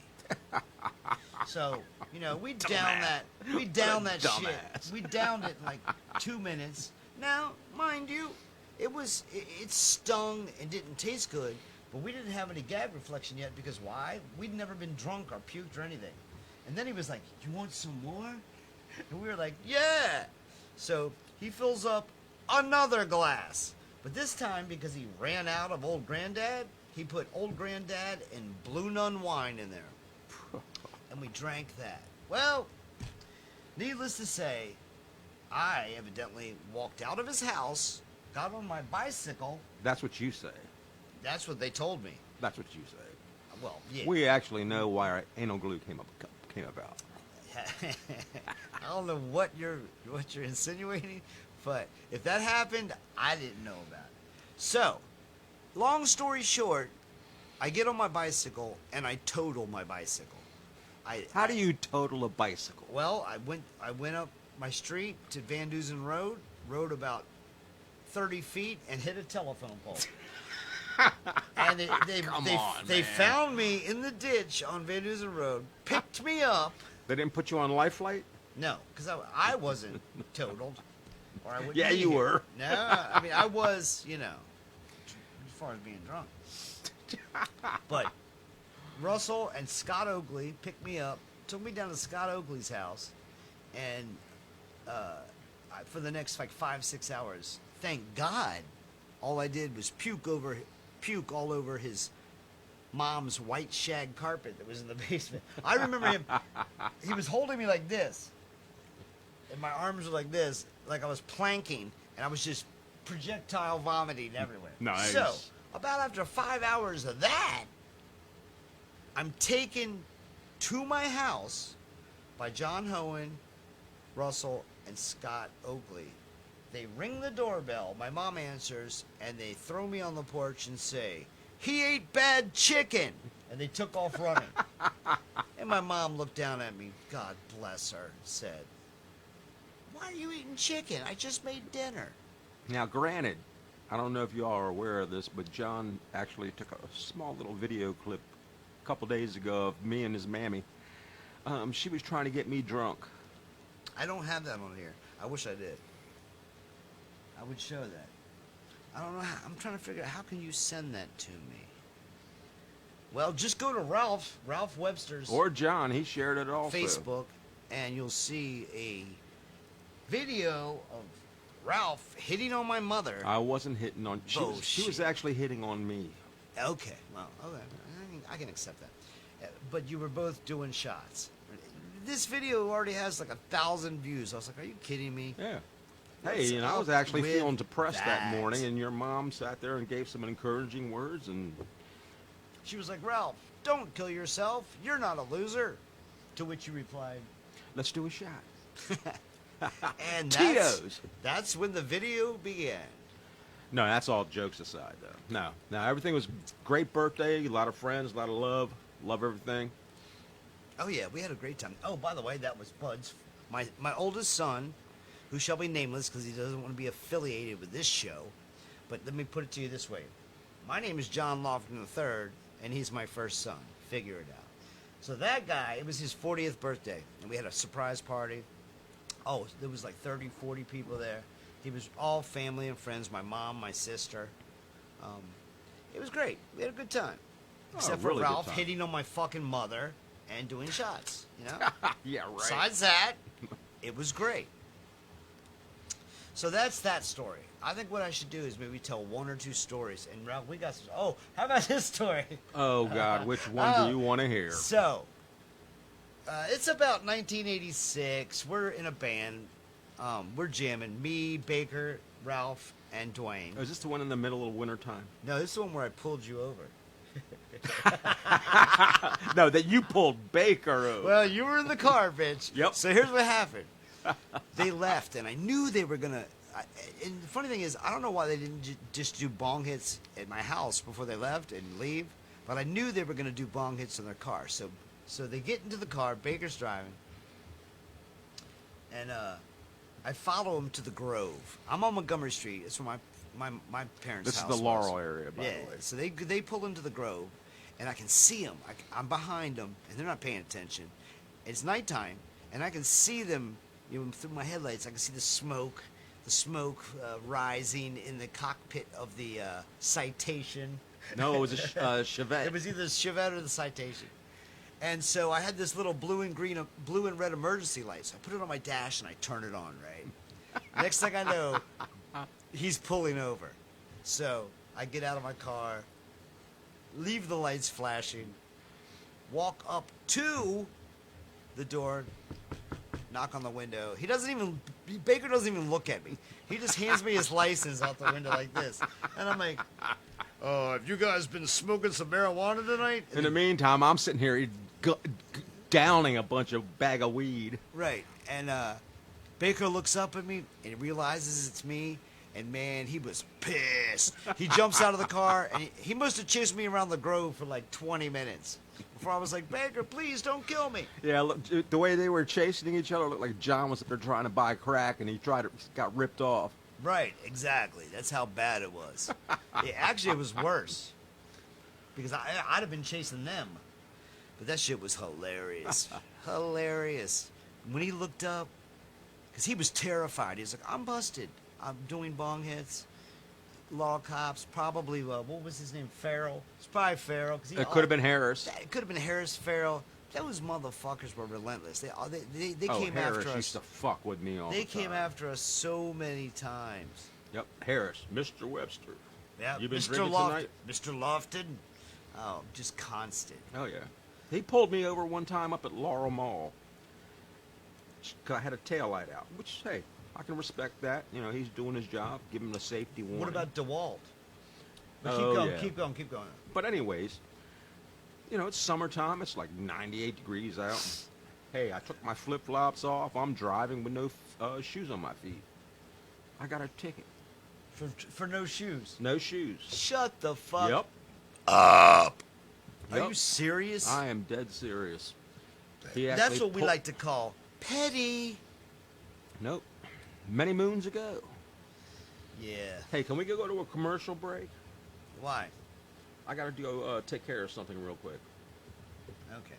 So, you know, we downed that shit. We downed it in like 2 minutes. Now, mind you, it stung and didn't taste good, but we didn't have any gag reflection yet because why? We'd never been drunk or puked or anything. And then he was like, "You want some more?" And we were like, "Yeah." So he fills up another glass. But this time, because he ran out of Old Granddad, he put Old Granddad and Blue Nun wine in there. And we drank that. Well, needless to say, I evidently walked out of his house, got on my bicycle. That's what you say. That's what they told me. That's what you say. Well, yeah. We actually know why our anal glue came about. I don't know what you're insinuating, but if that happened, I didn't know about it. So, long story short, I get on my bicycle and I total my bicycle. How do you total a bicycle? Well, I went up my street to Van Dusen Road, rode about 30 feet, and hit a telephone pole. And they found me in the ditch on Van Dusen Road, picked me up. They didn't put you on life flight? No, because I wasn't totaled. Or I wouldn't Yeah, be you here. were. No, I mean, I was, you know, as far as being drunk. But Russell and Scott Oakley picked me up, took me down to Scott Oakley's house, and for the next like 5-6 hours, thank God, all I did was puke all over his mom's white shag carpet that was in the basement. I remember him, he was holding me like this, and my arms were like this, like I was planking, and I was just projectile vomiting everywhere. Nice. So, about after 5 hours of that, I'm taken to my house by John Hohen, Russell, and Scott Oakley. They ring the doorbell, my mom answers, and they throw me on the porch and say, "He ate bad chicken!" And they took off running. And my mom looked down at me, God bless her, and said, "Why are you eating chicken? I just made dinner." Now, granted, I don't know if you all are aware of this, but John actually took a small little video clip a couple days ago of me and his mammy. She was trying to get me drunk. I don't have that on here. I wish I did. I would show that. I don't know how. I'm trying to figure out how can you send that to me. Well, just go to Ralph Webster's Or John, he shared it also. Facebook, and you'll see a video of Ralph hitting on my mother. I wasn't hitting on... She was Bullshit. actually hitting on me. Okay, well, okay, I can accept that. But you were both doing shots. This video already has like 1,000 views. I was like, are you kidding me? Yeah. What's Hey, and I was up actually with feeling depressed that that? morning, and your mom sat there and gave some encouraging words, and... She was like, "Ralph, don't kill yourself. You're not a loser." To which you replied, Let's do a shot. and Tito's. that's when the video began. No, that's all jokes aside, though. No, everything was great birthday, a lot of friends, a lot of love everything. Oh, yeah, we had a great time. Oh, by the way, that was Bud's, my oldest son, who shall be nameless because he doesn't want to be affiliated with this show. But let me put it to you this way. My name is John Lofton III, and he's my first son. Figure it out. So that guy, it was his 40th birthday, and we had a surprise party. Oh, there was like 30, 40 people there. He was all family and friends, my mom, my sister. It was great. We had a good time. Except for really good Ralph time. hitting on my fucking mother and doing shots, you know? Yeah, right. Besides that, it was great. So that's that story. I think what I should do is maybe tell one or two stories. And Ralph, we got some. Oh, how about this story? Oh, God, which one do you want to hear? So, it's about 1986. We're in a band. We're jamming. Me, Baker, Ralph, and Dwayne. Oh, is this the one in the middle of winter time? No, this is the one where I pulled you over. No, that you pulled Baker over. Well, you were in the car, bitch. Yep. So here's what happened. They left, and I knew they were gonna. And the funny thing is, I don't know why they didn't just do bong hits at my house before they left and leave. But I knew they were gonna do bong hits in their car. So they get into the car. Baker's driving, and I follow him to the Grove. I'm on Montgomery Street. It's where my parents' This is house the was. Laurel area, by Yeah. the way. So they pull into the Grove, and I can see them. I'm behind them, and they're not paying attention. It's nighttime, and I can see them. Through my headlights, I can see the smoke rising in the cockpit of the Citation. No, it was a Chevette. It was either the Chevette or the Citation. And so I had this little blue and red emergency light. So I put it on my dash and I turn it on, right? Next thing I know, he's pulling over. So I get out of my car, leave the lights flashing, walk up to the door, knock on the window. Baker doesn't even look at me. He just hands me his license out the window like this. And I'm like, have you guys been smoking some marijuana tonight? In the meantime, I'm sitting here downing a bunch of bag of weed. Right. And Baker looks up at me and realizes it's me. And man, he was pissed. He jumps out of the car and he must have chased me around the Grove for like 20 minutes before I was like, Baker, please don't kill me. Yeah, look, the way they were chasing each other looked like John was up there trying to buy crack and he got ripped off. Right, exactly. That's how bad it was. Actually, it was worse because I'd have been chasing them. But that shit was hilarious. Hilarious. When he looked up, because he was terrified. He was like, I'm busted. I'm doing bong hits. Law cops, probably, what was his name? Farrell. It's probably Farrell. It could have been Harris. It could have been Harris, Farrell. Those motherfuckers were relentless. They came Harris after us. used to fuck with me all the They time. came after us so many times. Yep, Harris, Mr. Webster. Yeah, You been Mr. drinking Lofton. tonight? Mr. Lofton. Oh, just constant. Oh, yeah. He pulled me over one time up at Laurel Mall. 'Cause I had a taillight out, which, hey, I can respect that. You know, he's doing his job. Give him a safety warning. What about DeWalt? Oh, yeah. Keep going. But anyways, you know, it's summertime. It's like 98 degrees out. Hey, I took my flip-flops off. I'm driving with no shoes on my feet. I got a ticket. For no shoes. No shoes. Shut the fuck Yep. up. Are Yep. you serious? I am dead serious. He That's actually what we pulled- like to call petty. Nope. Many moons ago. Yeah. Hey, can we go to a commercial break? Why? I got to go take care of something real quick. Okay.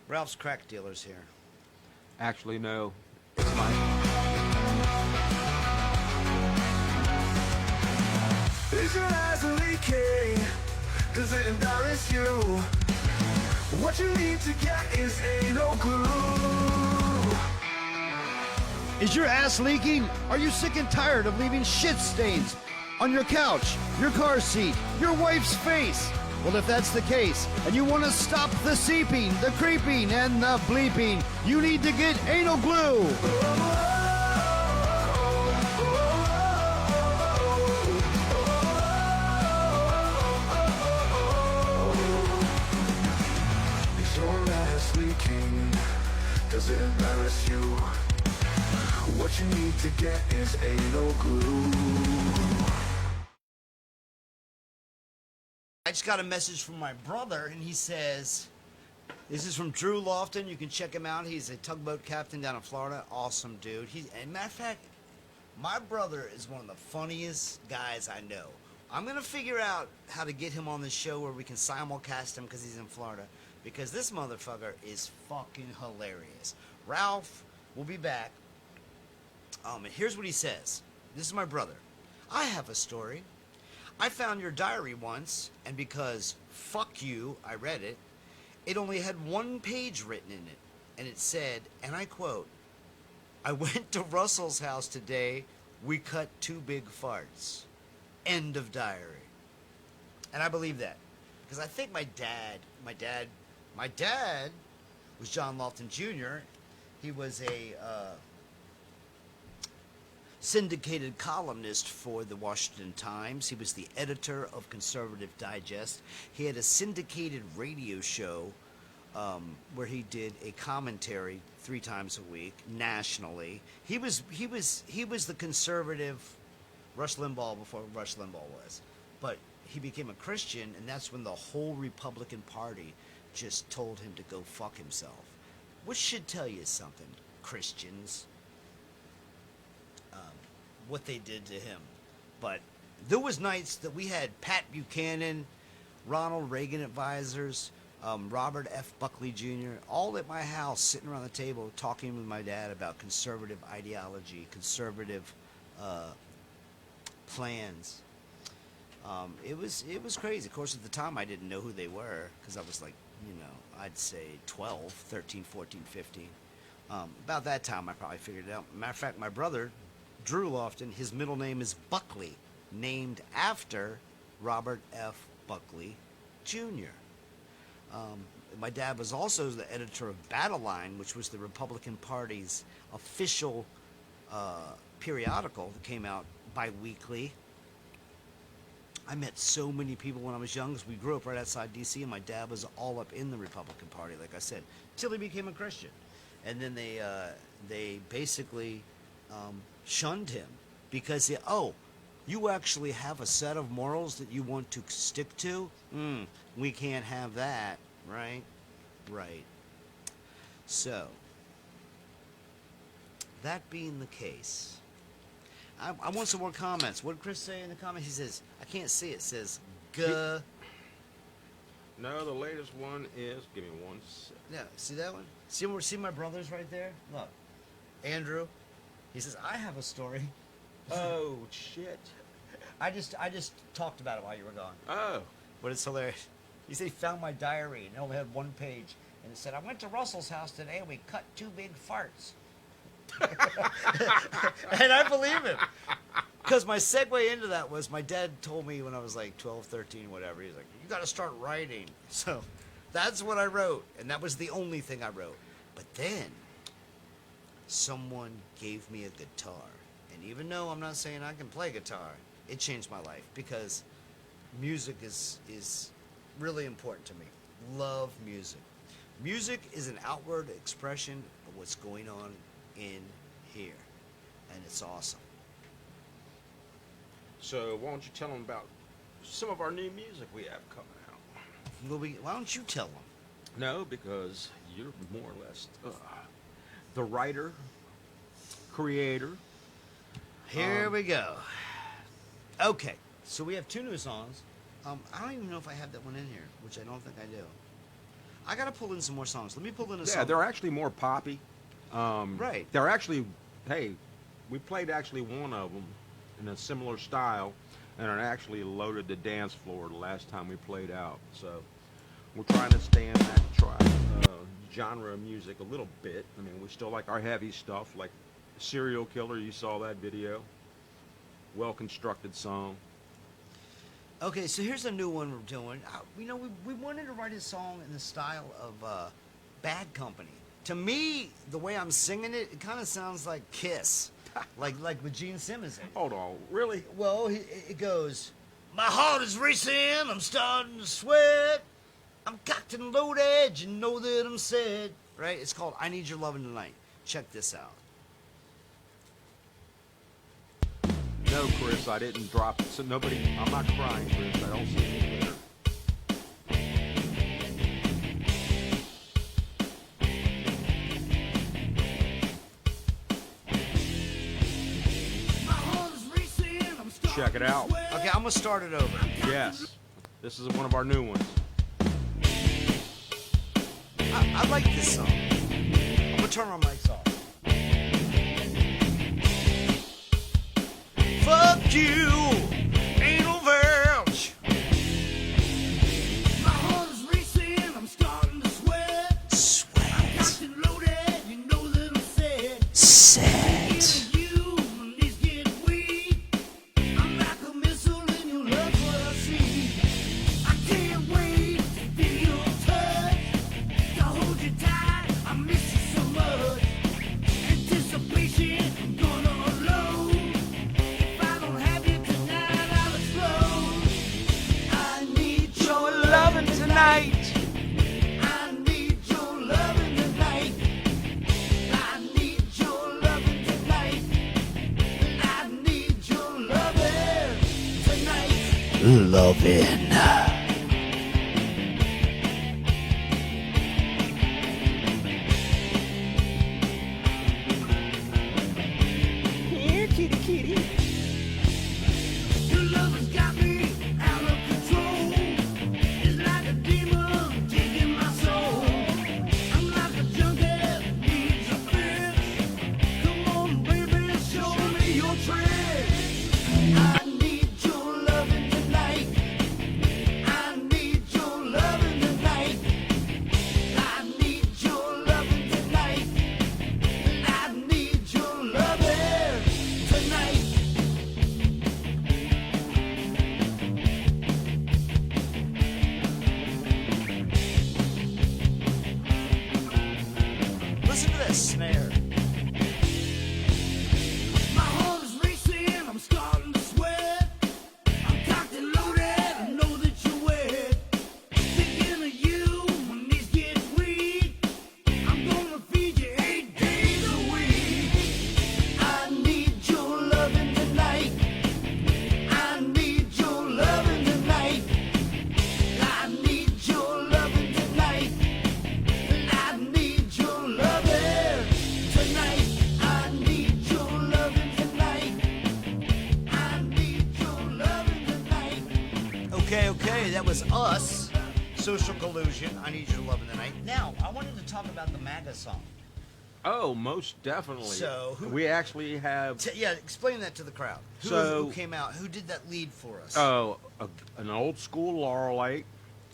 Ralph's crack dealer's here. Actually, no. It's my... Is your eyes leaking? Does it embarrass you? What you need to get is anal glue. Is your ass leaking? Are you sick and tired of leaving shit stains on your couch, your car seat, your wife's face? Well, if that's the case, and you want to stop the seeping, the creeping, and the bleeping, you need to get anal glue. Is your ass leaking? Does it embarrass you? What you need to get is anal glue. I just got a message from my brother, and he says, this is from Drew Lofton. You can check him out. He's a tugboat captain down in Florida. Awesome dude. And matter of fact, my brother is one of the funniest guys I know. I'm going to figure out how to get him on the show where we can simulcast him because he's in Florida. Because this motherfucker is fucking hilarious. Ralph will be back. And here's what he says. This is my brother. I have a story. I found your diary once, and because fuck you, I read it. It only had one page written in it, and it said, and I quote, I went to Russell's house today. We cut 2 big farts. End of diary. And I believe that. Because I think my dad was John Lofton Jr. He was a syndicated columnist for the Washington Times. He was the editor of Conservative Digest. He had a syndicated radio show where he did a commentary 3 times a week nationally. He was the conservative Rush Limbaugh before Rush Limbaugh was, but he became a Christian, and that's when the whole Republican Party just told him to go fuck himself. Which should tell you something, Christians, what they did to him. But there was nights that we had Pat Buchanan, Ronald Reagan advisors, Robert F. Buckley Jr., all at my house sitting around the table talking with my dad about conservative ideology, conservative plans. It was crazy. Of course, at the time I didn't know who they were because I was like, I'd say 12, 13, 14, 15. About that time I probably figured it out. Matter of fact, my brother, Drew Lofton, his middle name is Buckley, named after Robert F. Buckley Jr. My dad was also the editor of Battle Line, which was the Republican Party's official periodical that came out bi-weekly. I met so many people when I was young because we grew up right outside D.C. and my dad was all up in the Republican Party, like I said, till he became a Christian. And then they basically shunned him because, you actually have a set of morals that you want to stick to? We can't have that, right? Right. So, that being the case, I want some more comments. What did Chris say in the comments? He says, I can't see it. It says, guh. No, the latest one is, give me one sec. Yeah, see that one? See my brothers right there? Look. Andrew. He says, I have a story. Oh, shit. I just talked about it while you were gone. Oh. But it's hilarious. He said he found my diary and it only had 1 page. And it said, I went to Russell's house today and we cut 2 big farts. And I believe him. Because my segue into that was my dad told me when I was like 12, 13, whatever. He's like, you got to start writing. So that's what I wrote. And that was the only thing I wrote. But then someone gave me a guitar. And even though I'm not saying I can play guitar, it changed my life because music is really important to me. Love music. Music is an outward expression of what's going on in here. And it's awesome. So why don't you tell them about some of our new music we have coming out? Why don't you tell them? No, because you're more or less the writer, creator. Here we go. Okay, so we have 2 new songs. I don't even know if I have that one in here, which I don't think I do. I got to pull in some more songs. Let me pull in a song. Yeah, they're actually more poppy. Right. They're actually, hey, we played actually one of them in a similar style, and it actually loaded the dance floor the last time we played out. So we're trying to stay in that genre of music a little bit. I mean, we still like our heavy stuff, like Serial Killer. You saw that video. Well-constructed song. Okay, so here's a new one we're doing. We wanted to write a song in the style of Bad Company. To me, the way I'm singing it, it kind of sounds like Kiss, like with Gene Simmons in it. Hold on, really? Well, it goes, my heart is racing, I'm starting to sweat, I'm cocked and loaded, you know that I'm sad. Right? It's called I Need Your Lovin' Tonight. Check this out. No, Chris, I didn't drop it. So I'm not crying, Chris. I don't see it there. Check it out. Okay, I'm going to start it over. Yes. This is one of our new ones. I like this song. I'm going to turn my mics off. Fuck you, ain't no vouch. My heart is racing, I'm starting to sweat. Sweat. I'm cocked and loaded, you know that I'm sad. Sad. You, my knees get weak. I'm like a missile and you love what I see. I can't wait to feel your touch, to hold you tight. I miss you so much. Anticipation, I'm gonna unload. lovin'. Here, kitty, kitty. Your love has got me out of control. It's like a demon taking my soul. I'm like a junkie that needs a fix. Come on, baby, show me your tricks. I need your loving tonight. I need your loving tonight. I need your loving tonight. I need your loving tonight. Listen to this snare. My heart is racing, I'm starting to sweat. I'm cocked and loaded, I know that you're wet. Thinking of you when these get weak. I'm gonna feed you 8 days a week. I need your loving tonight. I need your loving tonight. I need your loving tonight. I need your loving tonight. I need your loving tonight. I need your loving tonight. Okay, that was us. Social Collusion. I need your loving tonight. Now, I wanted to talk about the MAGA song. Oh, most definitely. So, who- we actually have Yeah, explain that to the crowd. Who came out? Who did that lead for us? an old school Laurelite,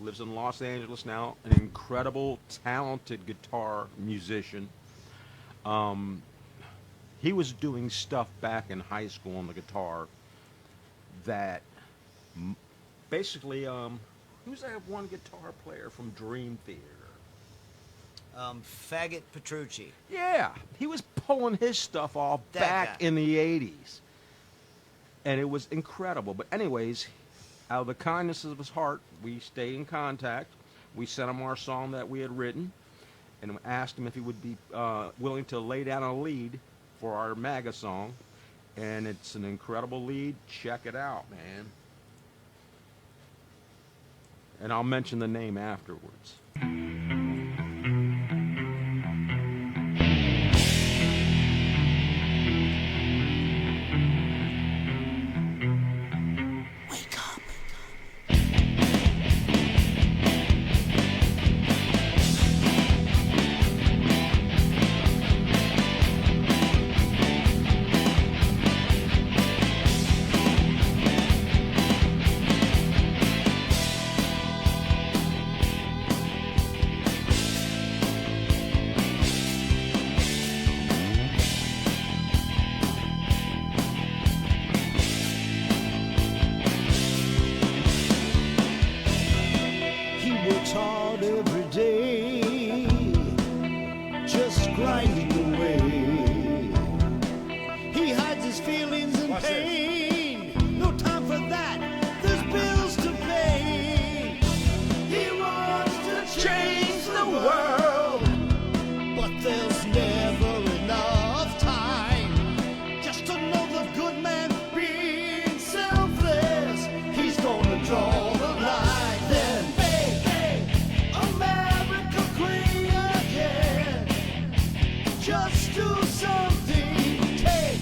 lives in Los Angeles now, an incredible, talented guitar musician. He was doing stuff back in high school on the guitar that basically, who's that one guitar player from Dream Theater? Faggot Petrucci. Yeah, he was pulling his stuff off That back guy. in the 80s. And it was incredible. But anyways, out of the kindness of his heart, we stayed in contact. We sent him our song that we had written and asked him if he would be willing to lay down a lead for our MAGA song. And it's an incredible lead. Check it out, man. And I'll mention the name afterwards. He works hard every day, just grinding away. He hides his feelings and Watch this. pain. No time for that. There's bills to pay. He wants to change the world, but there's never enough time. Just another good man being selfless. He's gonna draw the line. Then, hey, America great again. Just do something. Take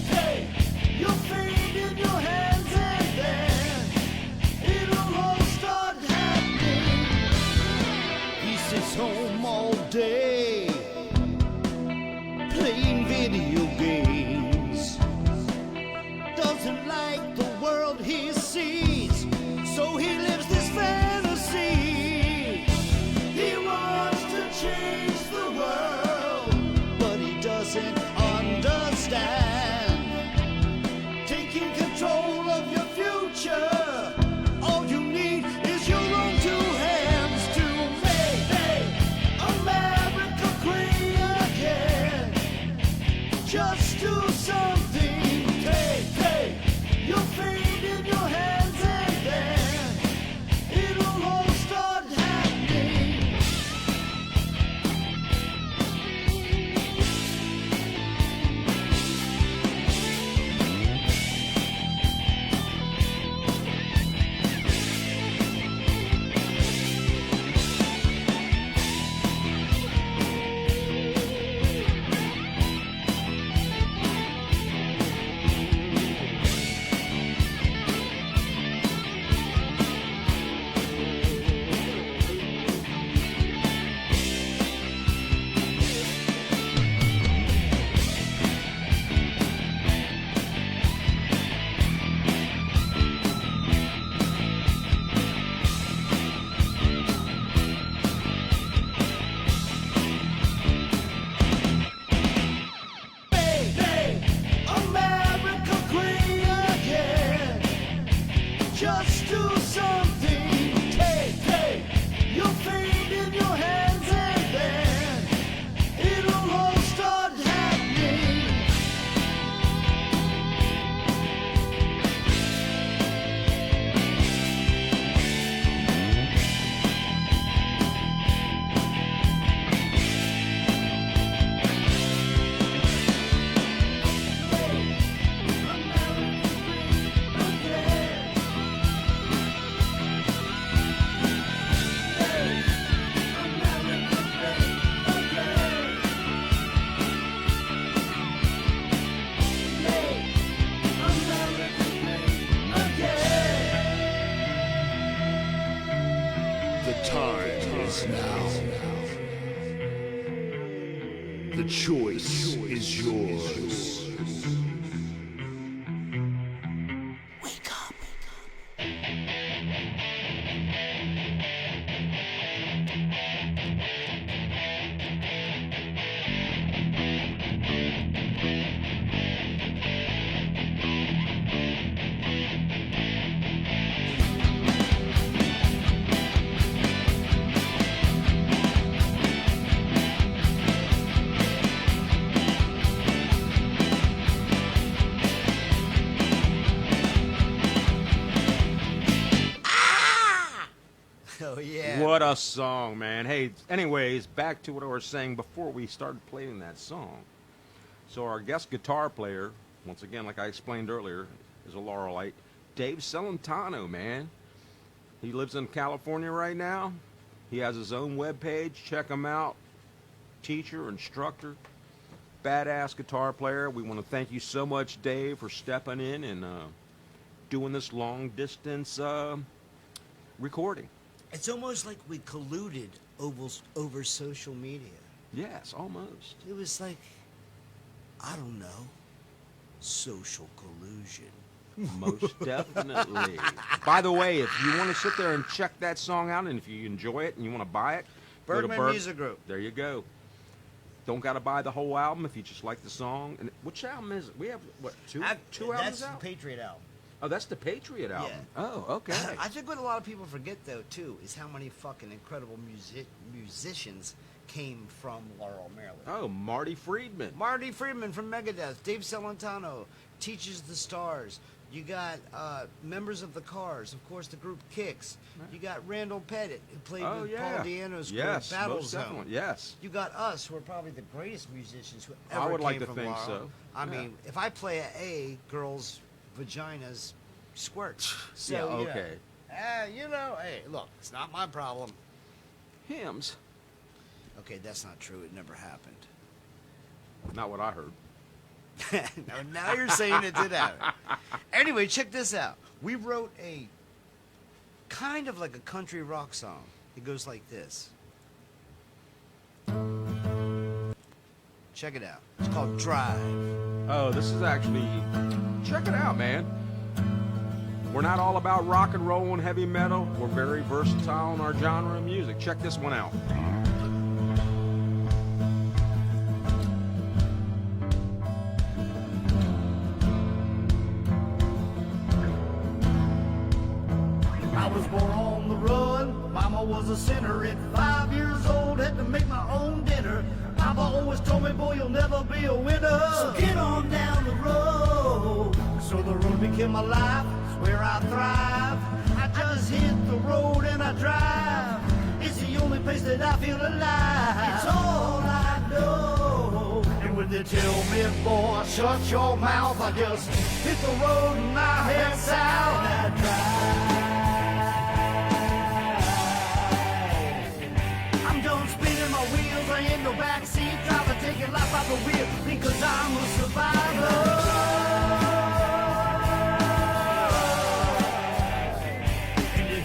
your fate in your hands, and then it'll all start happening. He sits home all day, playing video games. Doesn't like the world he sees, so he lives this fantasy. He wants to change the world, but he doesn't understand. Taking control of your future, all you need is your own two hands to make America great again. Just do The choice is yours. Wake up. Oh yeah. What a song, man. Hey, anyways, back to what I was saying before we started playing that song. So our guest guitar player, once again, like I explained earlier, is a Laurelite, Dave Celentano, man. He lives in California right now. He has his own webpage. Check him out. Teacher, instructor, badass guitar player. We want to thank you so much, Dave, for stepping in and doing this long distance recording. It's almost like we colluded over social media. Yes, almost. It was like, I don't know, social collusion. Most definitely. By the way, if you want to sit there and check that song out, and if you enjoy it and you want to buy it, go to Bergman Music Group. There you go. Don't got to buy the whole album if you just like the song. And which album is it? We have, what, two albums That's out? the Patriot album. Oh, that's the Patriot album. Yeah. Oh, okay. I think what a lot of people forget, though, too, is how many fucking incredible musicians came from Laurel, Maryland. Oh, Marty Friedman. Marty Friedman from Megadeth. Dave Celentano teaches the Stars. You got members of the Cars, of course, the group Kicks. You got Randall Pettit, who played with Paul Di'Anno's group, Yes, Battle most Zone. definitely. Yes. You got us, who are probably the greatest musicians who ever I would came like to from think Laurel. so. I Yeah. mean, if I play a girls' vaginas squirt. So, Yeah, you know, okay. hey, look, it's not my problem. Hymns. Okay, that's not true. It never happened. Not what I heard. now you're saying it did happen. Anyway, check this out. We wrote a kind of like a country rock song. It goes like this. Check it out. It's called Drive. Oh, this is actually... Check it out, man. We're not all about rock and roll and heavy metal. We're very versatile in our genre of music. Check this one out. I was born on the run. Mama was a sinner at 5 years old. Had to make my own dinner. Papa always told me, boy, you'll never be a winner. So get on down the road. So the road became my life. It's where I thrive. I just hit the road and I drive. It's the only place that I feel alive. It's all I know. And when they tell me, boy, shut your mouth, I just hit the road and I head south. And I drive. I'm done spinning my wheels. I ain't no backseat driver taking life out the wheel because I'm a survivor.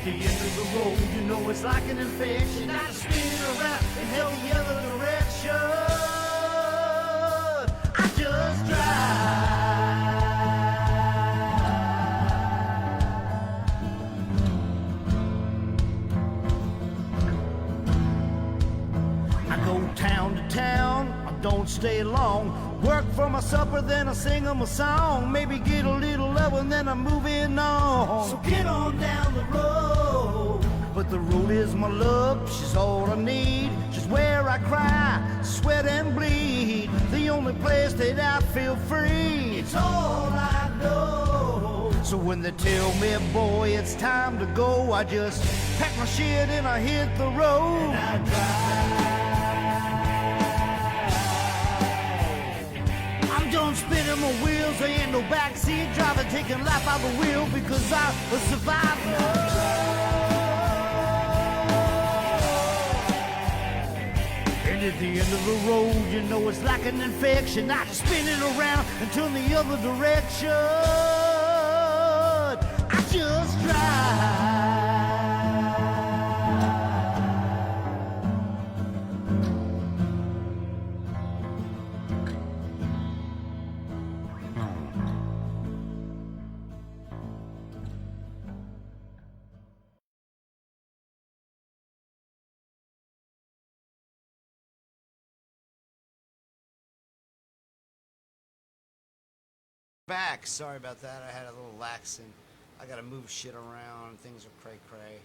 The end of the road, you know it's like an infection. I just spin it around and head the other direction. I just drive. I go town to town, I don't stay long. Work for my supper, then I sing them a song. Maybe get a little love and then I'm moving on. So get on down the road. But the road is my love, she's all I need. She's where I cry, sweat and bleed. The only place that I feel free. It's all I know. So when they tell me, boy, it's time to go, I just pack my shit and I hit the road. And I drive. I'm done spinning my wheels, there ain't no backseat driver taking life out the wheel because I'm a survivor. And at the end of the road, you know it's like an infection. I just spin it around and turn the other direction. I just drive. Back. Sorry about that. I had a little lax and I gotta move shit around. Things are cray cray.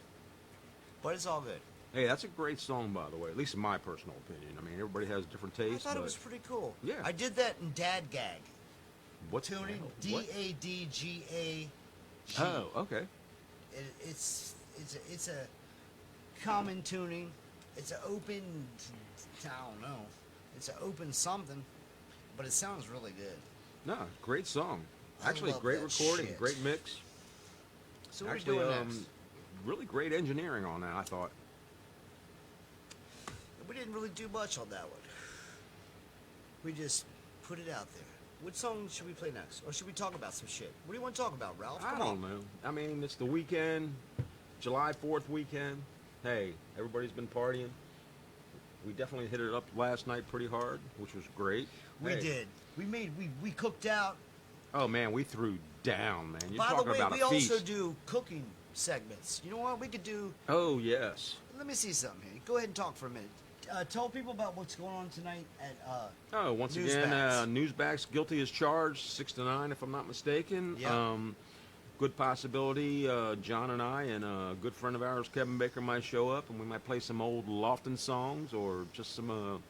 But it's all good. Hey, that's a great song, by the way. At least in my personal opinion. I mean, everybody has different tastes. I thought it but was pretty cool. Yeah. I did that in Dad Gag. What's Tuning. what? DADGAG. Oh, okay. It's a common tuning. It's an open. I don't know. It's an open something, but it sounds really good. No, great song. I Actually, love great that recording, shit. great mix. So what Actually, are we doing next? really great engineering on that, I thought. We didn't really do much on that one. We just put it out there. What song should we play next? Or should we talk about some shit? What do you want to talk about, Ralph? I Come don't on. know. I mean, it's the weekend, July 4th weekend. Hey, everybody's been partying. We definitely hit it up last night pretty hard, which was great. We Hey. did. We cooked out. Oh, man, we threw down, man. You're By the talking way, about we a feast. also do cooking segments. You know what? We could do. Oh, yes. Let me see something here. Go ahead and talk for a minute. Tell people about what's going on tonight at. Oh, once again, Newsbacks guilty as charged, 6 to 9, if I'm not mistaken. Yeah. Good possibility. John and I and a good friend of ours, Kevin Baker, might show up, and we might play some old Lofton songs or just some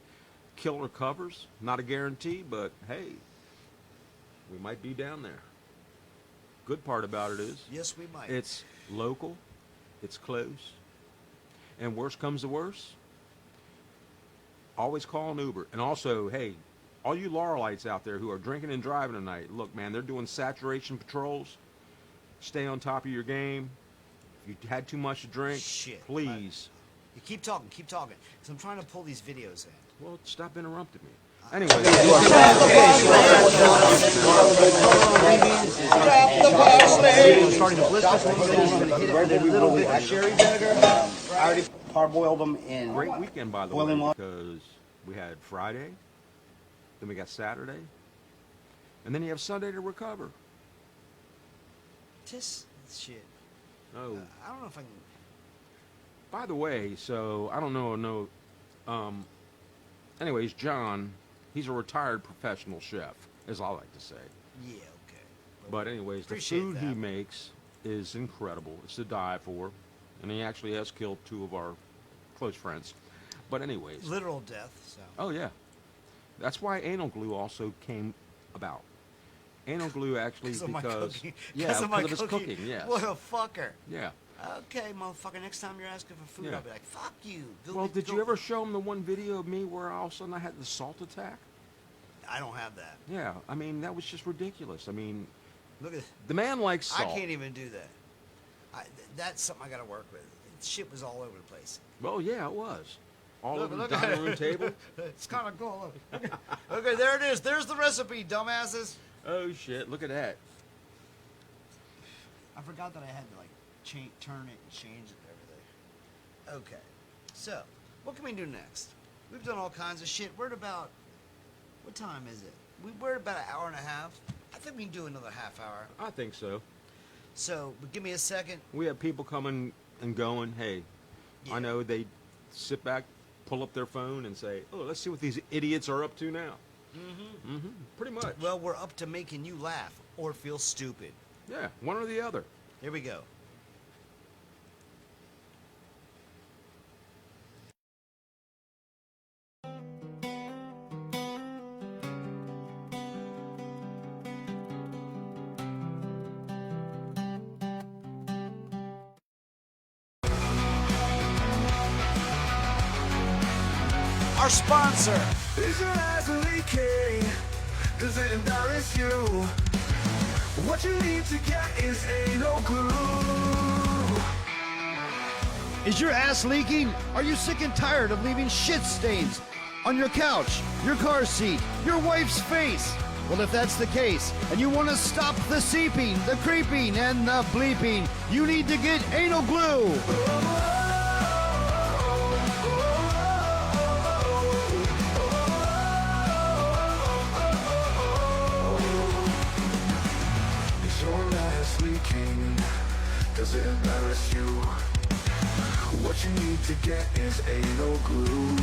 killer covers. Not a guarantee, but hey, we might be down there. Good part about it is, Yes, we might. it's local, it's close, and worst comes to worst, always call an Uber. And also, hey, all you Laurelites out there who are drinking and driving tonight, look, man, they're doing saturation patrols. Stay on top of your game. If you had too much to drink, Shit. please. You keep talking, because I'm trying to pull these videos in. Well, stop interrupting me. Anyway, Cherry vinegar. I already parboiled them in. great weekend, by the Boiling way, water. because we had Friday, then we got Saturday, and then you have Sunday to recover. This shit. Oh, I don't know if I can. by the way, so I don't know. Anyways, John, he's a retired professional chef, as I like to say. Yeah, okay. But anyways, the Appreciate food he that. makes is incredible. It's to die for, and he actually has killed 2 of our close friends. But anyways, Literal death. So. oh yeah, that's why anal glue also came about. Anal glue actually Because of my because cooking. yeah, Because of my his cooking. cooking. Yes. What a fucker. Yeah. Okay, motherfucker. Next time you're asking for food, Yeah. I'll be like, "Fuck you." Go Well, get- did go- you ever show him the one video of me where all of a sudden I had the salt attack? I don't have that. Yeah, I mean that was just ridiculous. I mean, Look at. the man likes salt. I can't even do that. That's something I got to work with. Shit was all over the place. Well, yeah, it was. All Look, over look the at dining room it. table. It's kind of cool. Look. Okay, there it is. There's the recipe, dumbasses. Oh shit! Look at that. I forgot that I had to like turn it and change it and everything. Okay, so what can we do next? We've done all kinds of shit. We're at about, what time is it? We're at about an hour and a half. I think we can do another half hour. I think so. So but give me a second. We have people coming and going. Hey, Yeah. I know they sit back, pull up their phone, and say, "Oh, let's see what these idiots are up to now." Mm-hmm. Pretty much. Well, we're up to making you laugh or feel stupid. Yeah, one or the other. Here we go. Our sponsor. Is your ass leaking? Does it embarrass you? What you need to get is anal glue. Is your ass leaking? Are you sick and tired of leaving shit stains on your couch, your car seat, your wife's face? Well, if that's the case, and you want to stop the seeping, the creeping, and the bleeping, you need to get anal glue. Is your ass leaking? Does it embarrass you? What you need to get is anal glue.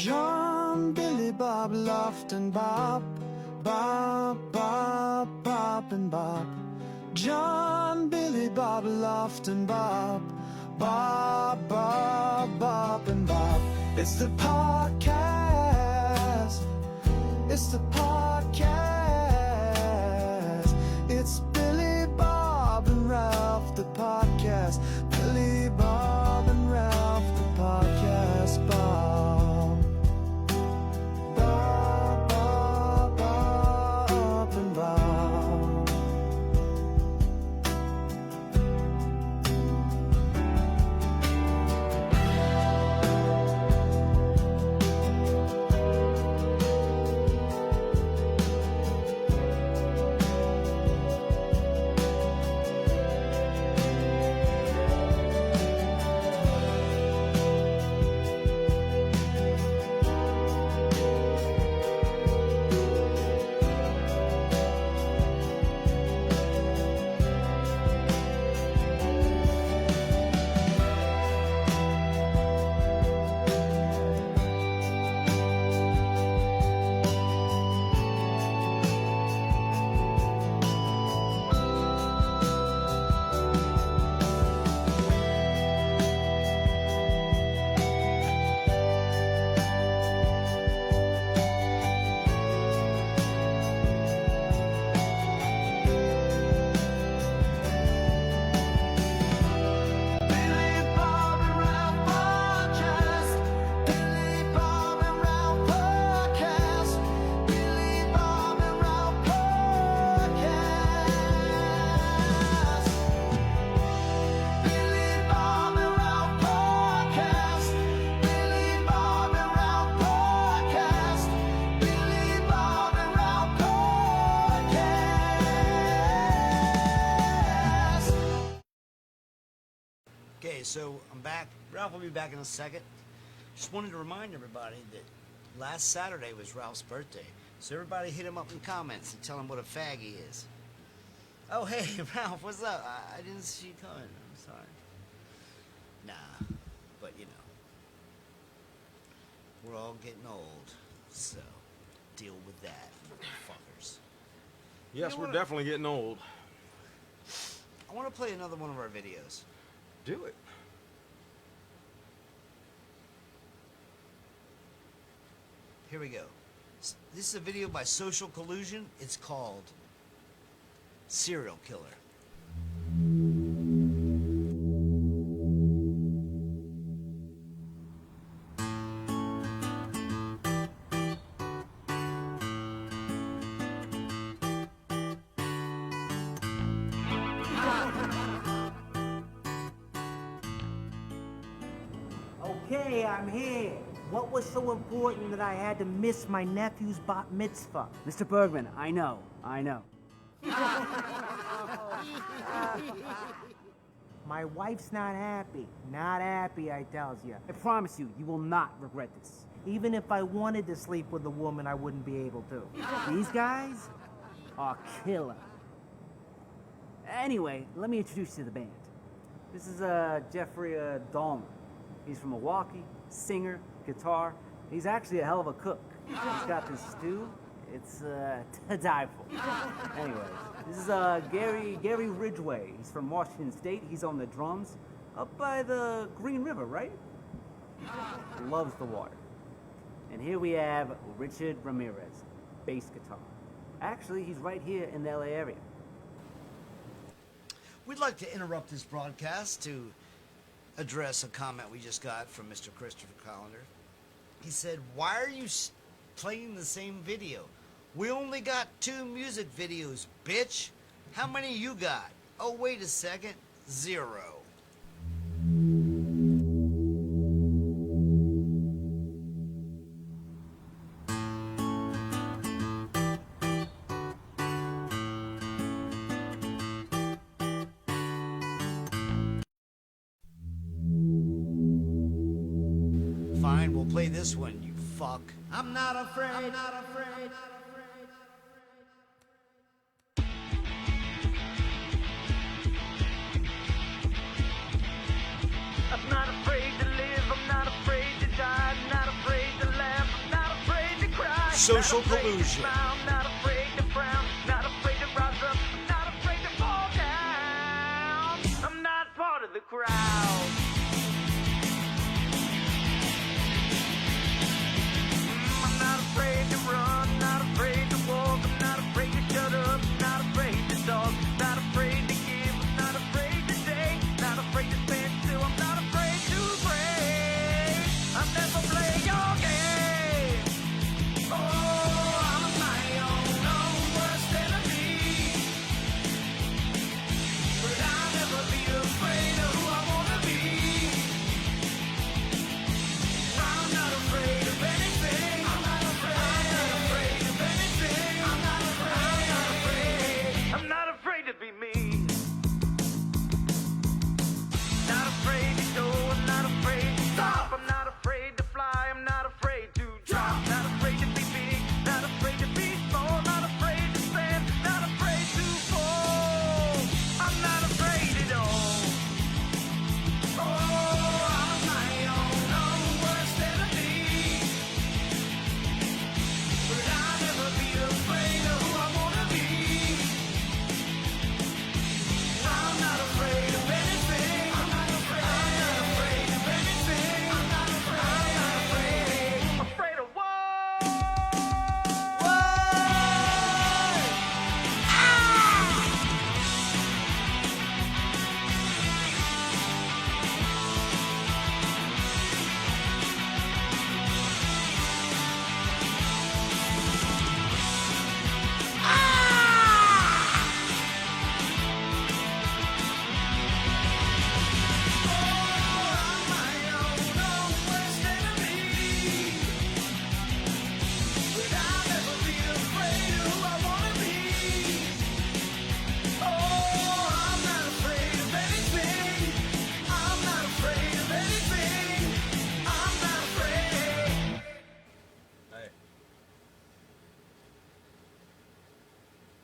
John, Billy, Bob, laughed and Bob, Bob, Bob, Bob and Bob. John, Billy, Bob, laughed and Bob, Bob, Bob, Bob and Bob. It's the podcast. It's the podcast. It's Billy, Bob, and Ralph, the podcast. Billy, Bob, and Ralph, the podcast. Bob, Bob, Bob, Bob, and Bob. Okay, so I'm back. Ralph will be back in a second. Just wanted to remind everybody that last Saturday was Ralph's birthday. So everybody hit him up in the comments and tell him what a fag he is. Oh, hey, Ralph, what's up? I didn't see you coming. I'm sorry. Nah, but you know, we're all getting old, so deal with that, motherfuckers. Yes, You we're wanna- definitely getting old. I want to play another one of our videos. Do it. Here we go. This is a video by Social Collusion. It's called Serial Killer. Okay, I'm here. What was so important that I had to miss my nephew's bat mitzvah? Mr. Bergman, I know. My wife's not happy. Not happy, I tells you. I promise you, you will not regret this. Even if I wanted to sleep with a woman, I wouldn't be able to. These guys are killer. Anyway, let me introduce you to the band. This is Jeffrey Dahmer. He's from Milwaukee, singer, guitar. He's actually a hell of a cook. He's got this stew. It's to die for. Anyways, this is Gary Ridgway. He's from Washington State. He's on the drums up by the Green River, right? Loves the water. And here we have Richard Ramirez, bass guitar. Actually, he's right here in the LA area. We'd like to interrupt this broadcast to address a comment we just got from Mr. Christopher Collender. He said, "Why are you playing the same video? We only got 2 music videos, bitch. How many you got?" Oh, wait a second. 0. Fine, we'll play this one, you fuck. I'm not afraid. I'm not afraid. I'm not afraid to live, I'm not afraid to die, I'm not afraid to laugh. social collusion. I'm not afraid to frown, not afraid to rise up, not afraid to fall down. I'm not part of the crowd. I'm not afraid to run, not afraid to walk, I'm not afraid to shut up, not afraid to talk, not afraid to give, I'm not afraid to take, not afraid to stand still, I'm not afraid to break. I'll never play your game. Oh, I'm my own worst enemy. But I'll never be afraid of who I wanna be. I'm not afraid of anything. I'm not afraid of anything. I'm not afraid to be me. Not afraid to go, I'm not afraid to stop. I'm not afraid to fly, I'm not afraid to drop. Not afraid to be big, not afraid to be small. Not afraid to stand, not afraid to fall. I'm not afraid at all. Oh, I'm my own worst enemy. But I'll never be afraid of who I wanna be. I'm not afraid of anything. I'm not afraid of anything. I'm not afraid of what?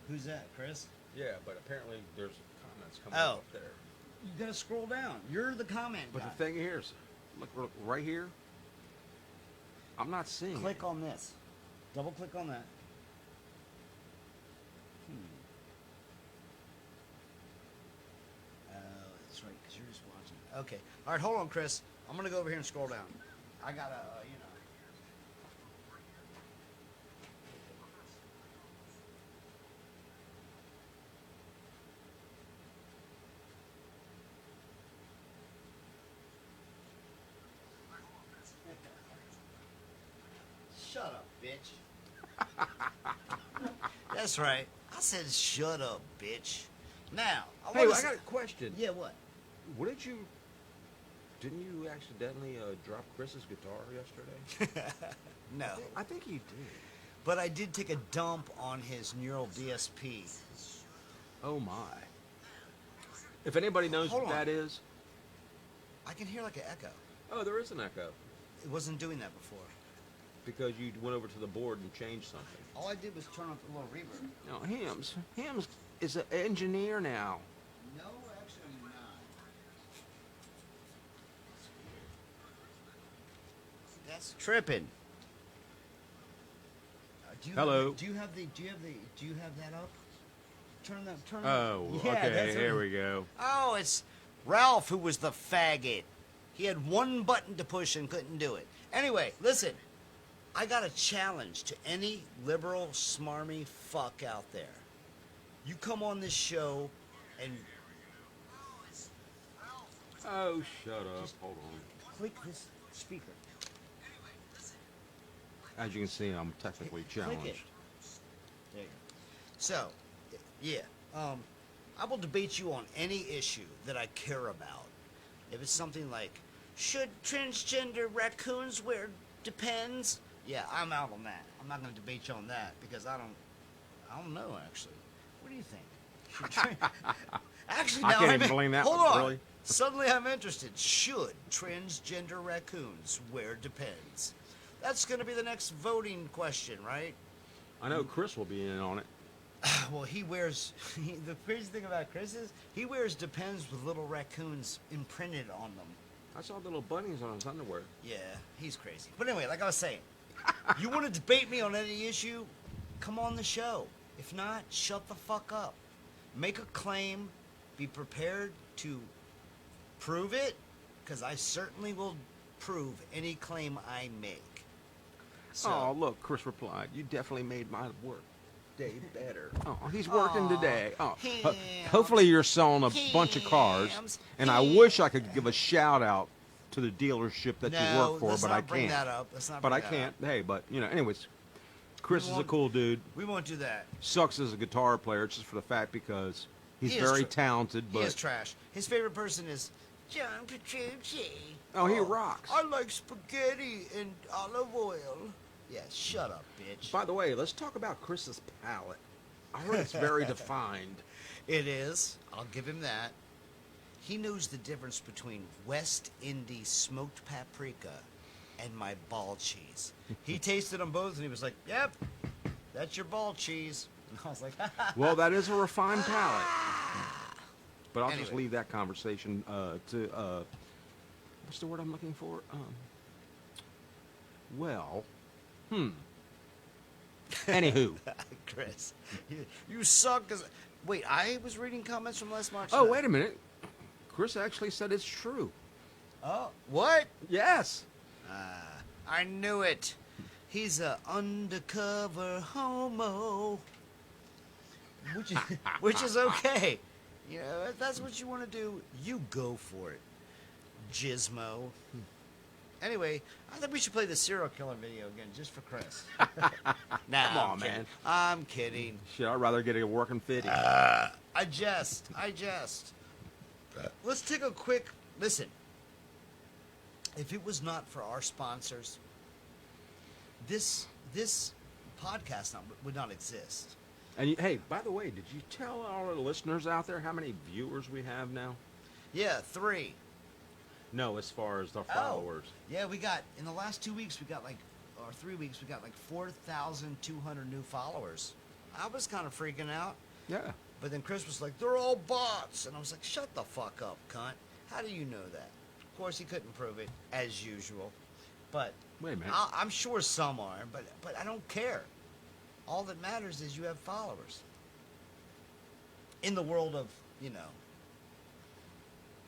Who's that, Chris? Yeah, but apparently there's comments coming Oh. up there. You gotta scroll down. You're the comment But guy. the thing here is, look right here. I'm not seeing Click it. on this. Double click on that. Oh, that's right, because you're just watching. Okay. All right, hold on, Chris. I'm going to go over here and scroll down. I got to, Shut up, bitch. That's right. I said shut up, bitch. Now, Hey, wanna I got a question. Yeah, what? What did you? Didn't you accidentally drop Chris's guitar yesterday? No. I think you did. But I did take a dump on his neural DSP. Oh my! If anybody knows Hold what on. that is, I can hear like an echo. oh, there is an echo It wasn't doing that before. because you went over to the board and changed something. All I did was turn up a little reverb. No, Hims is an engineer now. No, actually not. That's tripping. Hello. Do you have that up? Turn that. Turn. Oh, Yeah, okay. that's Here what- we go. Oh, it's Ralph who was the faggot. He had one button to push and couldn't do it. Anyway, listen. I got a challenge to any liberal, smarmy fuck out there. You come on this show and Oh, shut up. Just- Hold on. click this speaker. As you can see, I'm technically Click challenged. it. There you go. So, yeah, I will debate you on any issue that I care about. If it's something like, should transgender raccoons wear Depends? Yeah, I'm out on that. I'm not going to debate you on that because I don't know actually. What do you think? Should actually, I now can't I'm even blame that Hold one, on. really. Suddenly I'm interested. Should transgender raccoons wear Depends? That's going to be the next voting question, right? I know Chris will be in on it. Well, he wears. The crazy thing about Chris is he wears Depends with little raccoons imprinted on them. I saw little bunnies on his underwear. Yeah, he's crazy. But anyway, like I was saying, You want to debate me on any issue? Come on the show. If not, shut the fuck up. Make a claim. Be prepared to prove it, because I certainly will prove any claim I make. So, Oh, look, Chris replied, you definitely made my work day better. Oh, he's working today. Oh, hopefully you're selling a bunch of cars, and I wish I could give a shout out to the dealership that you work for, but I can't. That up. Let's not but bring I that can't. Up. Hey, but anyways, Chris is a cool dude. We won't do that. Sucks as a guitar player just for the fact because he's He very talented, but he is trash. His favorite person is John Petrucci. Oh, he rocks. I like spaghetti and olive oil. Yeah, shut up, bitch. By the way, let's talk about Chris's palate. I heard it's very defined. It is. I'll give him that. He knows the difference between West Indies smoked paprika and my ball cheese. He tasted them both and he was like, yep, that's your ball cheese. And I was like, Well, that is a refined palate. But I'll just Anyway. leave that conversation to, what's the word I'm looking for? Anywho. Chris, you suck. Wait, I was reading comments from last March. Oh, wait a minute. Chris actually said it's true. Oh, what? Yes. I knew it. He's a undercover homo. Which is okay. You know, if that's what you want to do, you go for it. Gizmo. Anyway, I think we should play the serial killer video again just for Chris. Nah, Come on, I'm kidding. man. I'm kidding. Shit, I'd rather get a working 50. I jest. Let's take a quick listen. If it was not for our sponsors, this podcast would not exist. And hey, by the way, did you tell all the listeners out there how many viewers we have now? Yeah, 3. No, as far as the followers. Yeah, we got, in the last 2 weeks, or 3 weeks, we got like 4,200 new followers. I was kind of freaking out. Yeah. But then Chris was like, they're all bots. And I was like, shut the fuck up, cunt. How do you know that? Of course, he couldn't prove it, as usual. But Wait a minute. I'm sure some are, but I don't care. All that matters is you have followers. In the world of,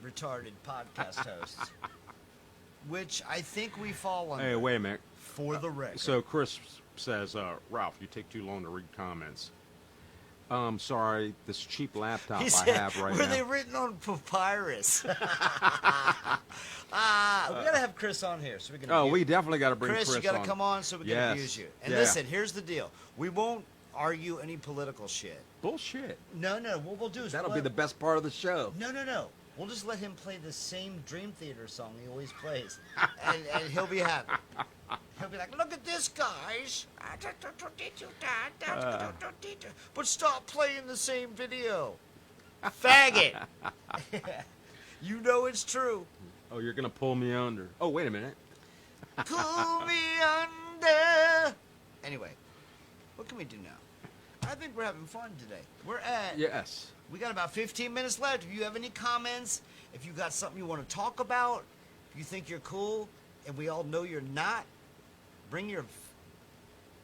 retarded podcast hosts. Which I think we fall under. Hey, wait a minute. For the record. So Chris says, Ralph, you take too long to read comments. Sorry, this cheap laptop He I said, have right were now. they written on papyrus? We gotta have Chris on here so we can. Oh, abuse- we definitely got to bring Chris Chris, you gotta on. come on so we can Yes. abuse you. And Yeah. listen, here's the deal: we won't argue any political shit. Bullshit. No. What we'll do is That'll we'll be the let- best part of the show. No. We'll just let him play the same Dream Theater song he always plays, and he'll be happy. He'll be like, "Look at this, guys! But stop playing the same video, faggot." You know it's true. Oh, you're going to pull me under. Oh, wait a minute. Pull me under. Anyway, what can we do now? I think we're having fun today. We're at. Yes. We got about 15 minutes left. If you have any comments, if you got something you want to talk about, if you think you're cool, and we all know you're not, bring your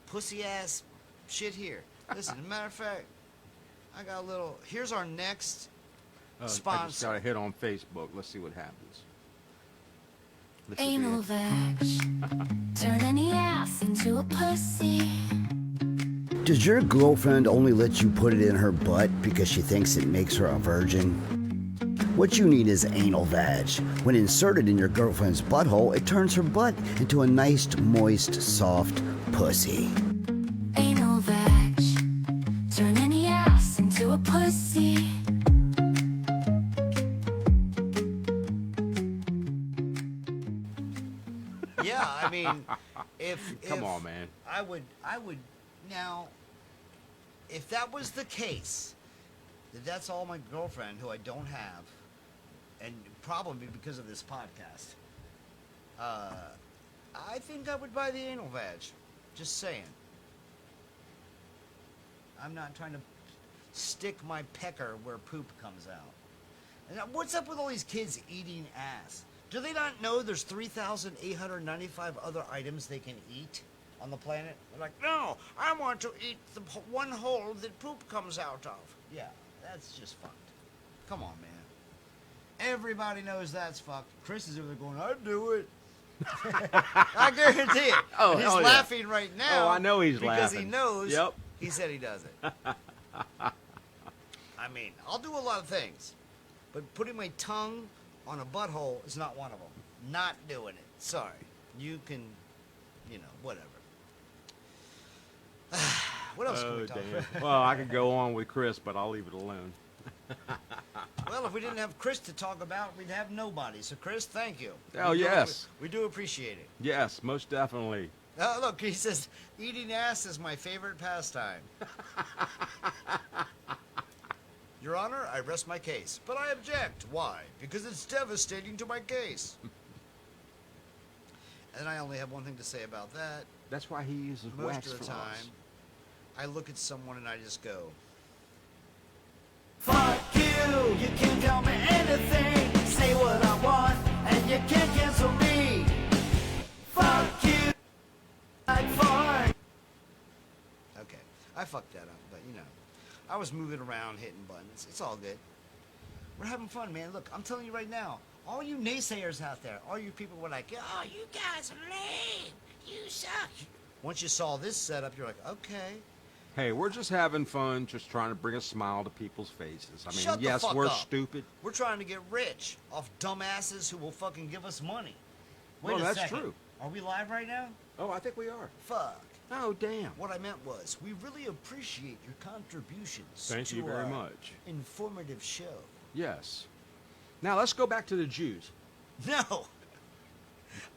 pussy ass shit here. Listen, as a matter of fact, I got a little. Here's our next I just sponsor. got to hit on Facebook. Let's see what happens. This should be Anal it. vag. Turn any ass into a pussy. Does your girlfriend only let you put it in her butt because she thinks it makes her a virgin? What you need is anal vag. When inserted in your girlfriend's butthole, it turns her butt into a nice, moist, soft pussy. Anal vag. Turn any ass into a pussy. Yeah, I mean, if Come on, man. I would now. If that was the case, that's all my girlfriend, who I don't have, and probably because of this podcast. I think I would buy the anal vag. Just saying. I'm not trying to stick my pecker where poop comes out. And what's up with all these kids eating ass? Do they not know there's 3,895 other items they can eat? on the planet? They're like, no, I want to eat the one hole that poop comes out of. Yeah, that's just fucked. Come on, man. Everybody knows that's fucked. Chris is over there going, I'd do it. I guarantee it. Oh, and he's hell yeah. laughing right now. Oh, I know he's because laughing. he knows. Yep. He said he does it. I mean, I'll do a lot of things, but putting my tongue on a butthole is not one of them. Not doing it. Sorry. You can, whatever. What else can Oh, we talk damn. about? Well, I could go on with Chris, but I'll leave it alone. Well, if we didn't have Chris to talk about, we'd have nobody. So, Chris, thank you. Oh, yes. We do appreciate it. Yes, most definitely. Oh, look, he says, eating ass is my favorite pastime. Your Honor, I rest my case, but I object. Why? Because it's devastating to my case. And I only have one thing to say about that. That's why he uses Most wax of the floss. time, I look at someone and I just go, Fuck you, you can't tell me anything. Say what I want, and you can't cancel me. Fuck you, like fart. okay, I fucked that up, but I was moving around, hitting buttons. It's all good. We're having fun, man. Look, I'm telling you right now, all you naysayers out there, all you people were like, oh, you guys are lame. You suck. Once you saw this setup, you're like, okay. Hey, we're just having fun, just trying to bring a smile to people's faces. I mean, Shut the yes, fuck we're up. stupid. We're trying to get rich off dumbasses who will fucking give us money. Wait Well, a that's second. true. Are we live right now? Oh, I think we are. Fuck. Oh, damn. What I meant was, we really appreciate your contributions Thank to you very our much. informative show. Yes. Now, let's go back to the Jews. No.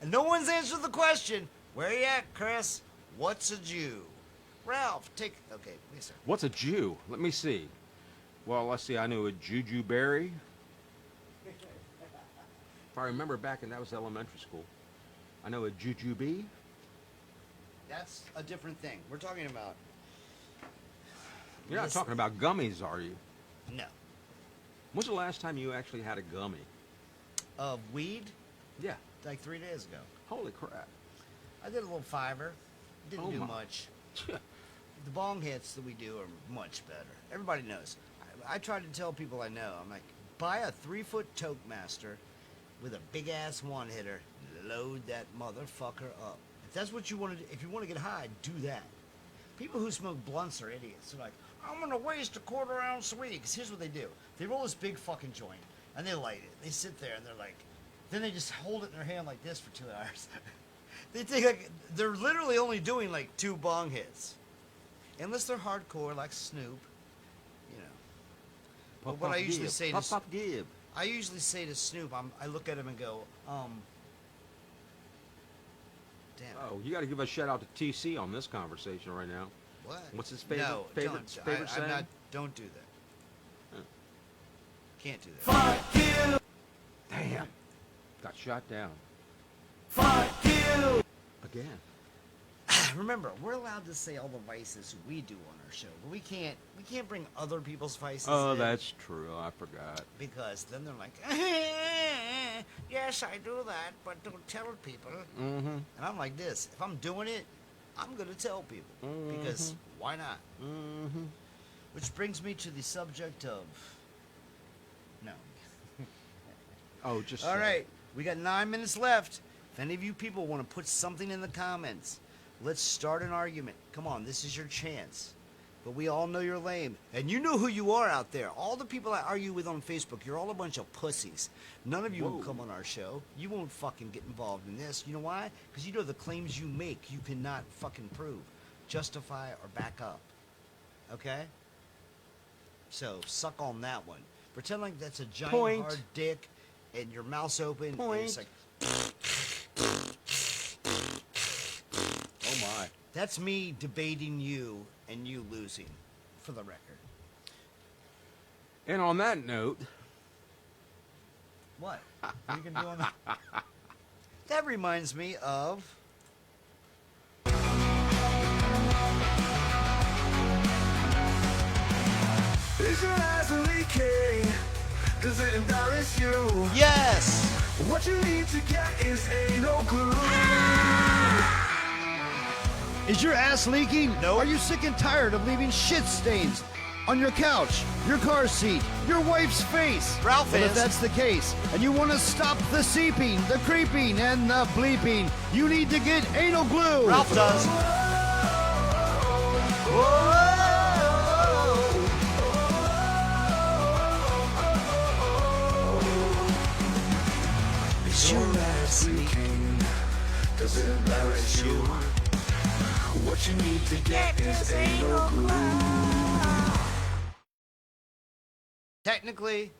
No one's answered the question. Where you at, Chris? What's a Jew? Ralph, take... Okay, wait a second. What's a Jew? Let me see. Well, let's see. I knew a Juju Berry. If I remember back, and that was elementary school. I know a Jujube. That's a different thing. We're talking about... You're not This- talking about gummies, are you? No. When's the last time you actually had a gummy? Of weed? Yeah. Like 3 days ago. Holy crap. I did a little fiver. Didn't Oh do my. much. The bong hits that we do are much better. Everybody knows. I try to tell people I know. I'm like, buy a 3-foot Toastmaster with a big ass one hitter. Load that motherfucker up. If that's what you want to do, if you want to get high, do that. People who smoke blunts are idiots. They're like, I'm gonna waste a 1/4 ounce weed. 'Cause here's what they do: they roll this big fucking joint and they light it. They sit there and they're like, then they just hold it in their hand like this for 2 hours. They think like they're literally only doing like 2 bong hits, unless they're hardcore like Snoop, But what I usually say to Pop Gib. I usually say to Snoop, I look at him and go, damn. Oh, you got to give a shout out to TC on this conversation right now. What? What's his favorite No, favorite don't. favorite I'm saying? not. Don't do that. Huh. Can't do that. Damn. Got shot down. Fuck you. Again. Remember, we're allowed to say all the vices we do on our show, but we can't bring other people's vices Oh, in, that's true. I forgot. because then they're like, yes, I do that, but don't tell people. Mm-hmm. And I'm like this: if I'm doing it, I'm gonna tell people, because why not? Mm-hmm. Which brings me to the subject of no. Oh, just All right, we got 9 minutes left. If any of you people want to put something in the comments, let's start an argument. Come on, this is your chance. But we all know you're lame. And you know who you are out there. All the people I argue with on Facebook, you're all a bunch of pussies. None of you will come on our show. You won't fucking get involved in this. You know why? Because you know the claims you make, you cannot fucking prove, justify, or back up. Okay? So, suck on that one. Pretend like that's a giant Point. hard dick and your mouth's open. And it's like, Oh my. that's me debating you and you losing, for the record. And on that note, What? What are you gonna do on that? That reminds me of... Is your eyes leaking? Does it embarrass you? Yes! What you need to get is anal glue. Is your ass leaking? No. Are you sick and tired of leaving shit stains on your couch, your car seat, your wife's face? Ralph Well, if is. that's the case, and you want to stop the seeping, the creeping, and the bleeping, you need to get anal glue. Ralph does. Is your ass leaking? Does it embarrass you? What you need to get is anal glue. Technically,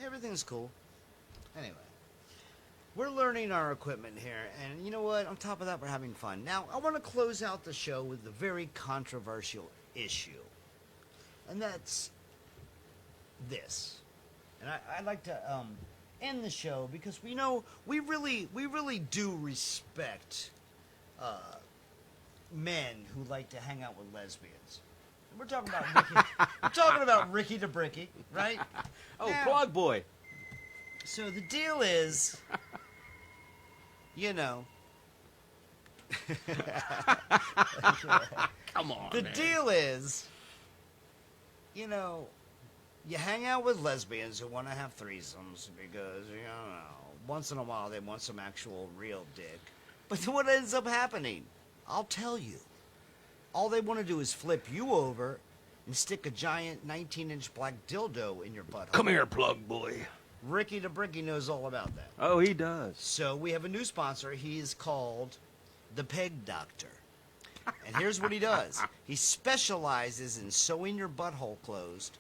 everything's cool. Anyway, we're learning our equipment here, and you know what? On top of that, we're having fun. Now, I want to close out the show with a very controversial issue, and that's this. And I'd like to end the show because we really do respect men who like to hang out with lesbians. We're talking about Ricky. We're talking about Ricky to Bricky, right? Oh, Now, plug boy. So the deal is, you know, Come on, the man. deal is, you know, you hang out with lesbians who want to have threesomes because, you know, once in a while they want some actual real dick. But then what ends up happening? I'll tell you. All they want to do is flip you over and stick a giant 19-inch black dildo in your butthole. Come here, plug boy. Ricky the Bricky knows all about that. Oh, he does. So we have a new sponsor. He's called the Peg Doctor. And here's what he does. He specializes in sewing your butthole closed,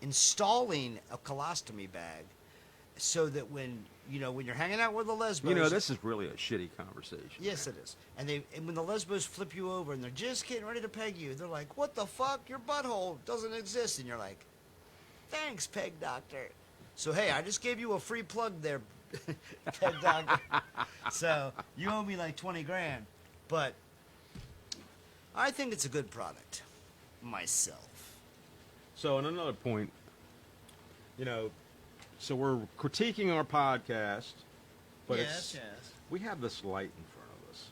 installing a colostomy bag, so that when you're hanging out with the lesbos... You know, this is really a shitty conversation. Yes, it is. And when the lesbos flip you over and they're just getting ready to peg you, they're like, what the fuck? Your butthole doesn't exist. And you're like, thanks, Peg Doctor. So, hey, I just gave you a free plug there, Peg Doctor. So, you owe me like 20 grand. But I think it's a good product, myself. So, on another point, you know, so we're critiquing our podcast, but Yes. we have this light in front of us.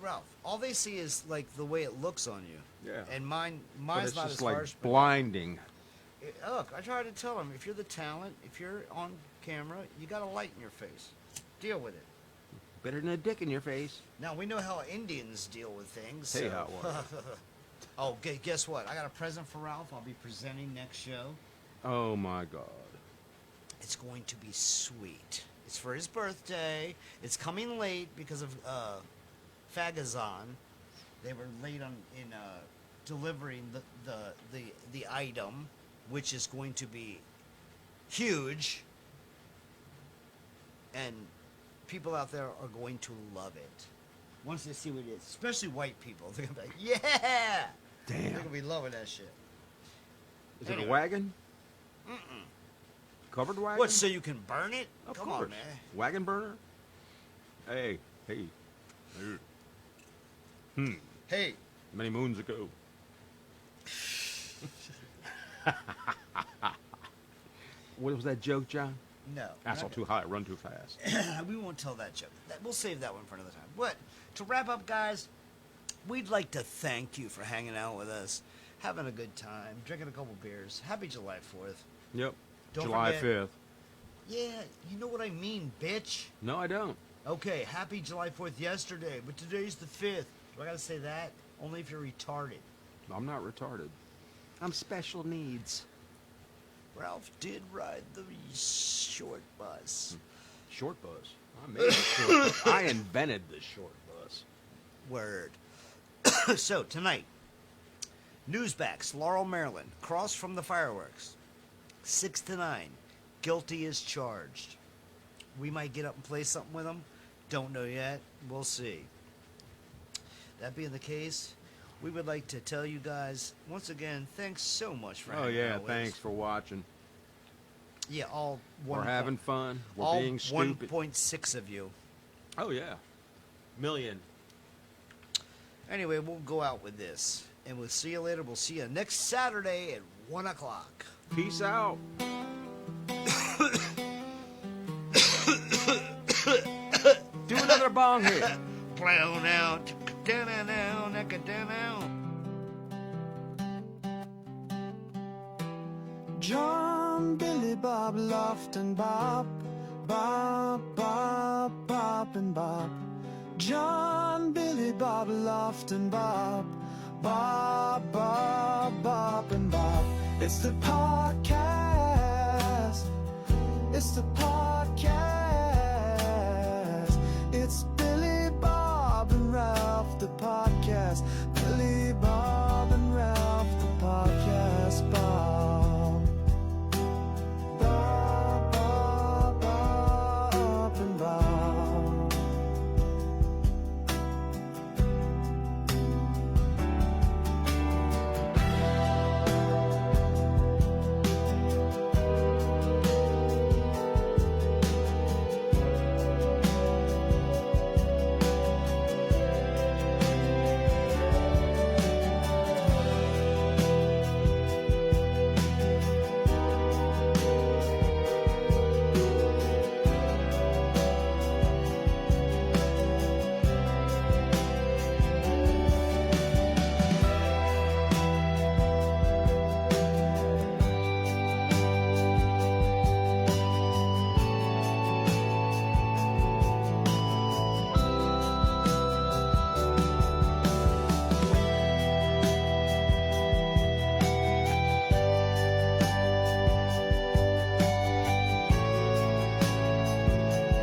Ralph, all they see is like the way it looks on you. Yeah. And mine's But it's not just as like harsh. but- blinding. Look, I try to tell them, if you're the talent, if you're on camera, you got a light in your face. Deal with it. Better than a dick in your face. Now, we know how Indians deal with things. Hey, so- how are you? Oh, guess what? I got a present for Ralph. I'll be presenting next show. Oh my God. It's going to be sweet. It's for his birthday. It's coming late because of Fagazon. They were late in delivering the item, which is going to be huge, and people out there are going to love it once they see what it is. Especially white people. They're gonna be like, yeah. Damn. They're gonna be loving that shit. Is it Anyway. a wagon? Covered wagon? What? So you can burn it? Of Come course. on, man. Wagon burner? Hey. Hey. Many moons ago. What was that joke, John? No. That's all not too high. Run too fast. We won't tell that joke. We'll save that one for another time. But to wrap up, guys, we'd like to thank you for hanging out with us, having a good time, drinking a couple beers. Happy July 4th. Yep. Don't July forget- 5th. Yeah, you know what I mean, bitch. No, I don't. Okay, happy July 4th yesterday, but today's the 5th. Do I gotta say that? Only if you're retarded. I'm not retarded. I'm special needs. Ralph did ride the short bus. Short bus. I made the short bus. I invented the short bus. Word. So, tonight, Newsbacks, Laurel, Maryland, across from the fireworks. 6 to 9. Guilty as charged. We might get up and play something with them. Don't know yet. We'll see. That being the case, we would like to tell you guys, once again, thanks so much for Oh, hanging yeah. out with Thanks us. for watching. Yeah, all We're having fun. We're all being stupid. 1.6 of you. Oh, yeah. Million. Anyway, we'll go out with this. And we'll see you later. We'll see you next Saturday at 1 o'clock. Peace out. Do another bong hit. clown out. Down, down, down, down, down. John, Billy, Bob, Loft and Bob, Bob, Bob, Bob and Bob. John, Billy, Bob, Loft and Bob, Bob, Bob, Bob and Bob. It's the podcast. It's the podcast. It's Billy, Bob and Ralph, the podcast. Billy, Bob and Ralph, the podcast. Bob, Bob, Bob, Bob and Bob.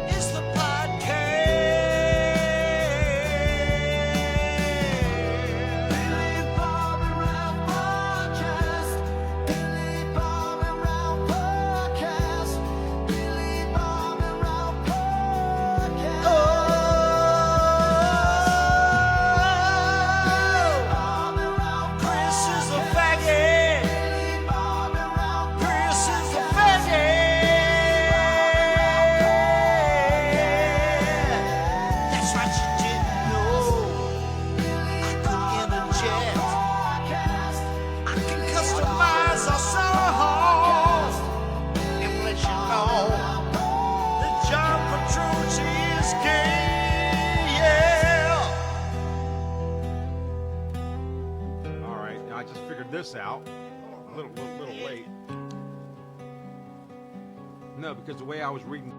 It's the podcast. Billy, Bob and Ralph podcast. Billy, Bob and Ralph podcast. Billy, Bob and Ralph podcast. Oh, Bob and Ralph. Chris is a faggot. Billy, Bob and Ralph. Chris is a faggot. That's right, you didn't know. I could interject. I can customize our song and let you know that John Petrucci is gay. Yeah. All right, now I just figured this out. A little late. No, because the way I was reading